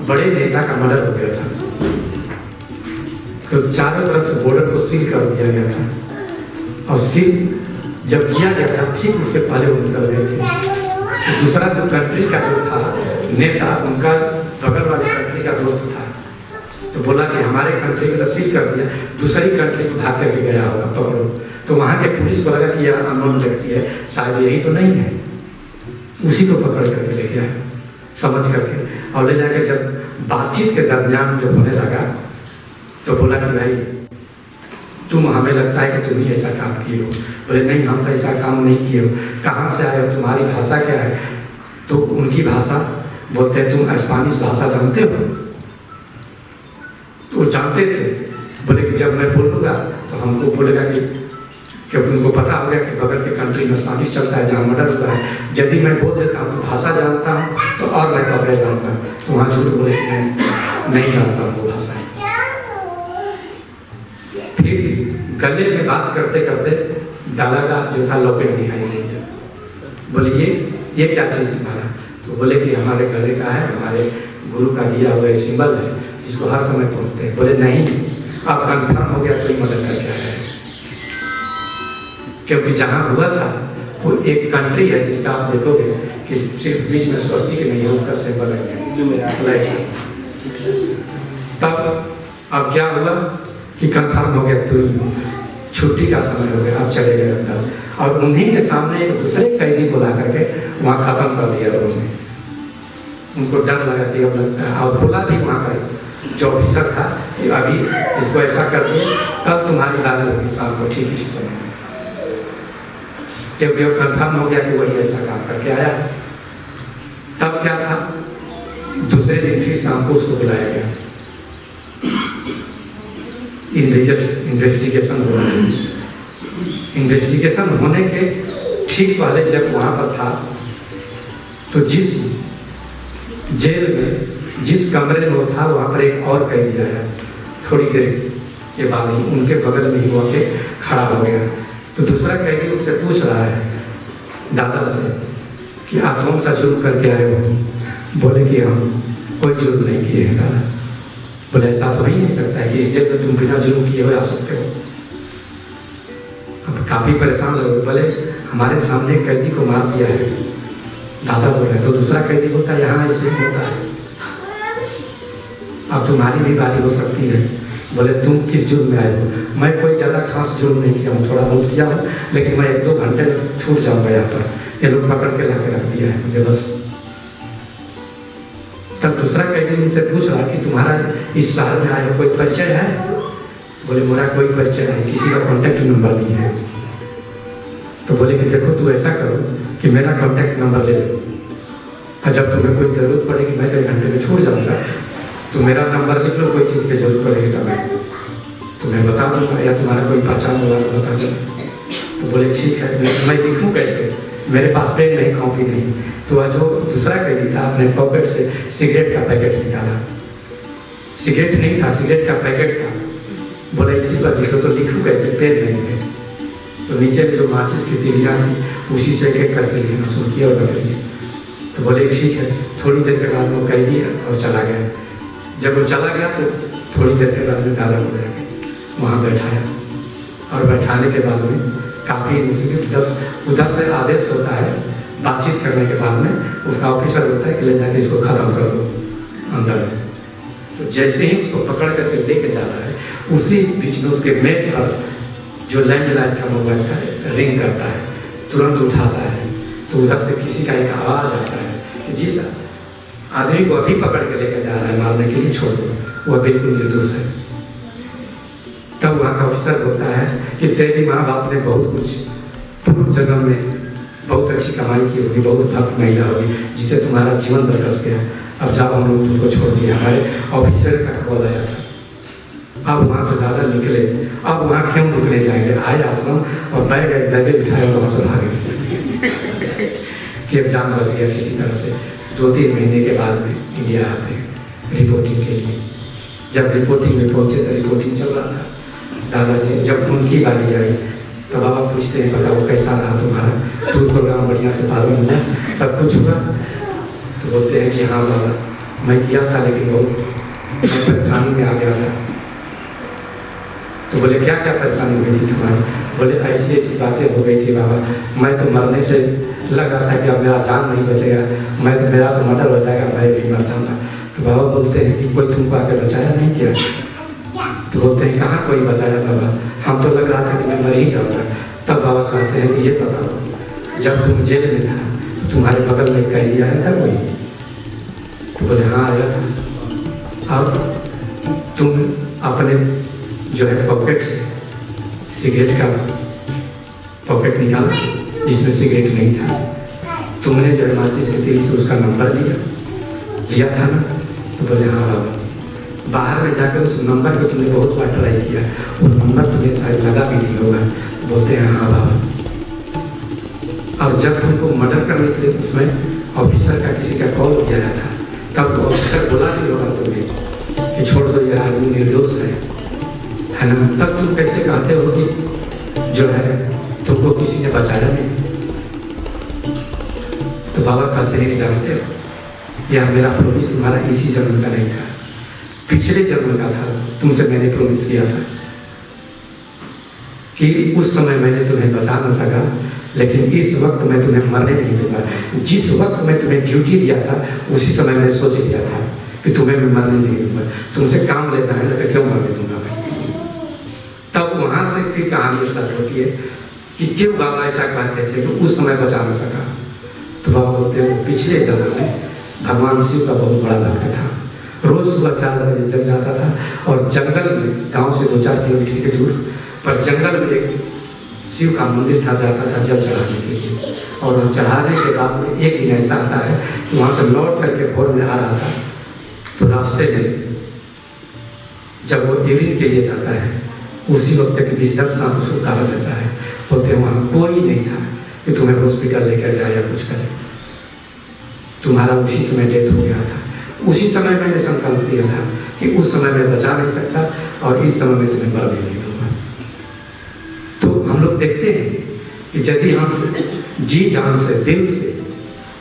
बड़े नेता का मर्डर हो गया था। तो चारों तरफ से बॉर्डर को सील कर दिया गया था, और सील जब किया गया था ठीक उसके पहले वो निकल गए थे। तो दूसरा जो कंट्री का जो था नेता, उनका बगल वाले कंट्री का दोस्त था, तो बोला कि हमारे कंट्री को तो सील कर दिया, दूसरी कंट्री को भाग करके गया होगा, पकड़ो। तो वहाँ के पुलिस को लगा कि यह अननोन व्यक्ति है, शायद यही तो नहीं है, उसी को पकड़ करके लेके आए समझ करके। और ले जाकर जब बातचीत के दरमियान जो होने लगा तो बोला कि भाई तुम, हमें लगता है कि तुम ही ऐसा काम किए हो। बोले नहीं, हम तो ऐसा काम नहीं किए हो। कहाँ से आए हो, तुम्हारी भाषा क्या है। तो उनकी भाषा बोलते हैं, तुम स्पेनिश भाषा जानते हो। तो वो जानते थे। बोले कि जब मैं बोलूँगा तो हमको बोलेगा कि, क्योंकि उनको पता हो गया कि बगल के कंट्री में स्पेनिश चलता है जहाँ मर्डर हुआ है। यदि मैं बोल देता हूँ भाषा जानता हूँ तो और मैं पकड़े जाऊँगा। तो वहाँ झूठ बोले कि मैं नहीं जानता हूँ वो भाषा। फिर गले में बात करते करते दादा का जो था लॉकेट दिखाई नहीं दिया। बोलिए ये क्या चीज़ तुम्हारा। तो बोले कि हमारे गले का है, हमारे गुरु का दिया हुआ सिंबल है जिसको हर समय पहुँचते हैं। बोले नहीं, अब कंफर्म हो गया तो ही मदद करके आया है, क्योंकि जहाँ हुआ था वो एक कंट्री है जिसका आप देखोगे कि सिर्फ बीच में स्वस्तिक नहीं है, उसका सिंबल है। तब अब क्या हुआ कि कंफर्म हो गया, तो छुट्टी का समय हो गया, अब चले गए अंदर। और उन्हीं के सामने एक दूसरे कैदी को ला करके वहाँ खत्म कर दिया उन्होंने। उनको डर लगा कि अब लगता है, और बोला भी वहाँ का जो ऑफिसर था कि अभी इसको ऐसा कर दो, कल तुम्हारी गाड़ी होगी शाम को ठीक इसी समय। क्योंकि अब कंफर्म हो गया कि वही ऐसा काम करके आया। तब क्या था, दूसरे दिन फिर शाम को उसको बुलाया गया, इन्वेस्टिगेशन हो रहा है। इन्वेस्टिगेशन होने के ठीक पहले जब वहाँ पर था तो जिस जेल में जिस कमरे में वो था वहाँ पर एक और कैदी आया। थोड़ी देर के बाद ही उनके बगल में ही वो आके खड़ा हो गया। तो दूसरा कैदी उनसे पूछ रहा है दादा से कि आप कौन सा जुर्म करके आए हो। बोले कि हम कोई जुर्म नहीं किए हैं दादा। बोले ऐसा तो ही नहीं सकता है कि इस जेल में तुम बिना जुर्म किए हुए आ सकते हो। अब काफ़ी परेशान हो गए। बोले हमारे सामने कैदी को मार दिया है, दादा बोल रहे तो दूसरा कैदी बोलता है यहाँ ऐसे ही होता है, अब तुम्हारी भी बारी हो सकती है। बोले तुम किस जुर्म में आए हो? मैं कोई ज़्यादा खास जुर्म नहीं किया हूँ, थोड़ा बहुत किया हूँ, लेकिन मैं 1-2 घंटे में छूट जाऊँगा यहाँ पर, ये लोग पकड़ के ला के रख दिया है मुझे बस। तब दूसरा कैदी उनसे पूछ रहा कि तुम्हारा इस शहर में आए कोई परिचय है? बोले मेरा कोई परिचय नहीं, किसी का कॉन्टैक्ट नंबर नहीं है। तो बोले कि देखो तू ऐसा करो कि मेरा कॉन्टैक्ट नंबर ले लो, और जब तुम्हें कोई ज़रूरत पड़ेगी, मैं तो 1 घंटे में छूट जाऊँगा, तो मेरा नंबर लिख लो, कोई चीज़ की जरूरत पड़ेगी तो मैं तुम्हें बता दूँगा, या तुम्हारा कोई पहचान वाला बता दो। तो बोले ठीक है, मैं लिखूँ कैसे, मेरे पास पेन नहीं, कॉपी नहीं। तो वह जो दूसरा कैदी था अपने पॉकेट से सिगरेट का पैकेट निकाला, सिगरेट नहीं था, सिगरेट का पैकेट था। बोला इसी पर लिखो, तो लिखूँ कैसे, पेन नहीं है। तो नीचे में जो माचिस की तिलियाँ थी उसी से एक करके लिखना शुरू किया और रख लिया। तो बोले ठीक है। थोड़ी देर के बाद वो कैदी और चला गया। जब वो चला गया तो थोड़ी देर के बाद में दादा को गया वहाँ बैठाया, और बैठाने के बाद में काफ़ी उधर से आदेश होता है, बातचीत करने के बाद में उसका ऑफिसर होता है कि ले जाके इसको ख़त्म कर दो अंदर। तो जैसे ही उसको पकड़ करके लेके जा रहा है, उसी बीच में उसके मेज पर जो लैंडलाइन का मोबाइल था रिंग करता है, तुरंत उठाता है। तो उधर से किसी का एक आवाज़ आता है कि जी सर, आदमी को अभी पकड़ के लेकर जा रहा है, मारने के लिए छोड़ दो, वह बिल्कुल निर्दोष है। तब वहाँ का ऑफिसर बोलता है कि तेरी माँ बाप ने बहुत कुछ पूर्व जन्म में बहुत अच्छी कमाई की होगी, बहुत भक्त महिला होगी, जिसे तुम्हारा जीवन बरकस गया। अब जाओ, हम लोग तुमको छोड़ दिया। हमारे ऑफिसर का कॉल आया था। अब वहाँ से दादा निकले, अब वहाँ क्यों रुकने जाएंगे, आए आश्रम और बैग उठाए और वहाँ से भागे कि अब जान बच गया किसी तरह से। 2-3 महीने के बाद में इंडिया आते हैं रिपोर्टिंग के लिए। जब रिपोर्टिंग में पहुँचे तो रिपोर्टिंग चल रहा था। दादाजी जब उनकी बारी आई तो बाबा पूछते हैं बताओ कैसा रहा तुम्हारा टूर प्रोग्राम, बढ़िया से पालन हुआ, सब कुछ हुआ? तो बोलते हैं कि हाँ बाबा मैं किया था, लेकिन बहुत मैं परेशानी में आ गया था। तो बोले क्या क्या परेशानी हुई थी तुम्हारी? बोले ऐसी ऐसी बातें हो गई थी बाबा, मैं तो मरने से लग रहा था कि अब मेरा जान नहीं बचेगा, मेरा तो मर्डर हो जाएगा, मैं भी मर जाऊँगा। तो बाबा बोलते हैं कि कोई तुमको आके बचाया नहीं क्या? तो बोलते हैं कहाँ कोई बचाया बाबा, हम तो लग रहा था कि मैं मर ही जाऊँगा। तब बाबा कहते हैं कि ये बताओ जब तुम जेल में था तो तुम्हारे बगल में कैदी आया था कोई? तो बोले हाँ आया था। अब तुम अपने जो है पॉकेट से सिगरेट का पॉकेट निकाला जिसमें सिगरेट नहीं था, तुमने जो माचिस की तीली से उसका नंबर लिया था ना? तो बोले हाँ बाबा। बाहर में जाकर उस नंबर को तुमने बहुत बार ट्राई किया, वो नंबर तुम्हें शायद लगा भी नहीं होगा। तो बोलते हैं हाँ बाबा। और जब तुमको मर्डर करने के लिए उसमें ऑफिसर का किसी का कॉल किया गया था, तब ऑफिसर बोला नहीं होगा तुम्हें कि छोड़ दो ये आदमी निर्दोष है ना? तब तुम कैसे कहते हो कि जो है तुमको किसी ने बचाया नहीं? तो बाबा कहते हैं कि जानते हो यह मेरा प्रॉमिस तुम्हारा इसी जन्म का नहीं था, पिछले जन्म का था। तुमसे मैंने प्रॉमिस किया था कि उस समय मैंने तुम्हें बचा न सका, लेकिन इस वक्त मैं तुम्हें मरने नहीं दूंगा। जिस वक्त मैं तुम्हें ड्यूटी दिया था उसी समय मैं सोच लिया था कि तुम्हें मैं मरने नहीं दूंगा, तुमसे काम लेना है ना, तो क्यों मरने दूंगा मैं? तब वहां से फिर कहानी स्टार्ट होती है कि क्यों बाबा ऐसा कहते थे कि उस समय बचा न सका। तो बाबा बोलते हैं पिछले जन्म में भगवान शिव का बहुत बड़ा भक्त था, रोज सुबह 4 बजे जग जाता था और जंगल में, गांव से 2-4 किलोमीटर के दूर पर जंगल में एक शिव का मंदिर था, जाता था जल चढ़ाने के लिए। और वहाँ चढ़ाने के बाद में एक दिन ऐसा आता है कि वहाँ से लौट करके भोर में आ रहा था, तो रास्ते में जब वो यूरिन के लिए जाता है उसी वक्त के 20-10 सांप उसको उतारा देता है। बोलते हैं वहाँ कोई नहीं था कि तुम्हें हॉस्पिटल लेकर जाए या कुछ करे, तुम्हारा उसी समय डेथ हो गया था। उसी समय मैंने संकल्प किया था कि उस समय मैं बचा नहीं सकता और इस समय में तुम्हें मर भी नहीं दूंगा। तो हम लोग देखते हैं कि यदि हम जी जान से, दिल से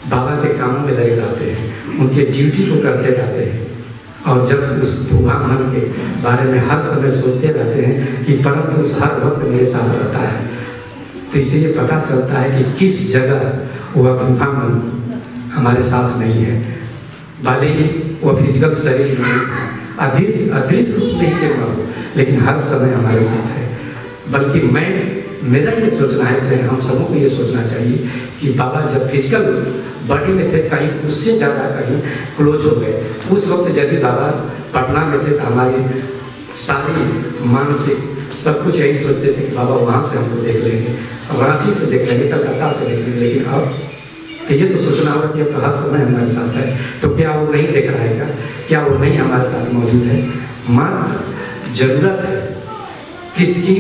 बाबा के कामों में लगे रहते हैं, उनके ड्यूटी को करते रहते हैं, और जब उस भगवान के बारे में हर समय सोचते रहते हैं कि परम पुरुष हर वक्त मेरे साथ रहता है, तो इससे ये पता चलता है कि किस जगह वह अभिमान हमारे साथ नहीं है, भले ही वो फिजिकल शरीर में अदृश्य रूप में ही क्यों ना हो, लेकिन हर समय हमारे साथ है। बल्कि मेरा ये सोचना है, चाहे हम सबों को ये सोचना चाहिए कि बाबा जब फिजिकल बॉडी में थे, कहीं उससे ज़्यादा कहीं क्लोज हो गए। उस वक्त यदि बाबा पटना में थे तो हमारी सारी मानसिक सब कुछ यही सोचते थे कि बाबा वहाँ से हमको देख लेंगे, रांची से देख लेंगे, कलकत्ता से देख लेंगे। लेकिन अब तो ये तो सोचना होगा कि अब तो हर समय हमारे साथ है, तो क्या वो नहीं देख रहा है? क्या वो नहीं हमारे साथ मौजूद है? मात्र जरूरत है किसकी?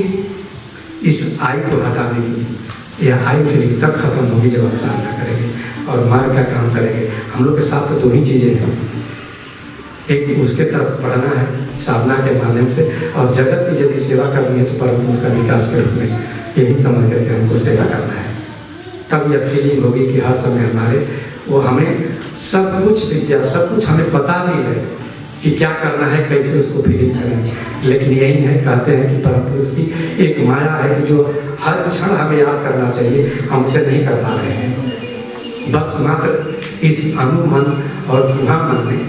इस आई को हटाने की। यह आई फीलिंग तब खत्म होगी जब हम साधना करेंगे और मार्ग का काम करेंगे। हम लोग के साथ तो दो ही चीज़ें हैं, एक उसके तरफ बढ़ना है साधना के माध्यम से, और जगत की यदि सेवा करनी है तो परम पुरुष का विकास के रूप में यही समझ करके हमको सेवा करना है। तब यह फीलिंग होगी कि हर समय हमारे वो हमें सब कुछ विद्या, सब कुछ हमें पता भी है कि क्या करना है, कैसे उसको फीलिंग करें। लेकिन यही है, कहते हैं कि परम पुरुष की एक माया है कि जो हर क्षण हमें याद करना चाहिए, हम उसे नहीं कर पा रहे हैं। बस मात्र इस अनुमन और गुहामन में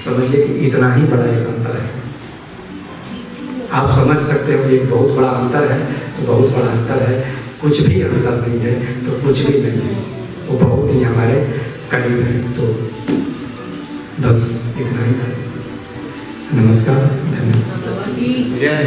समझिए कि इतना ही बड़ा एक अंतर है। आप समझ सकते हो एक बहुत बड़ा अंतर है तो बहुत बड़ा अंतर है, कुछ भी अंतर नहीं है तो कुछ भी नहीं है, वो बहुत ही हमारे करीब है। तो बस इतना ही। नमस्कार, धन्यवाद। जय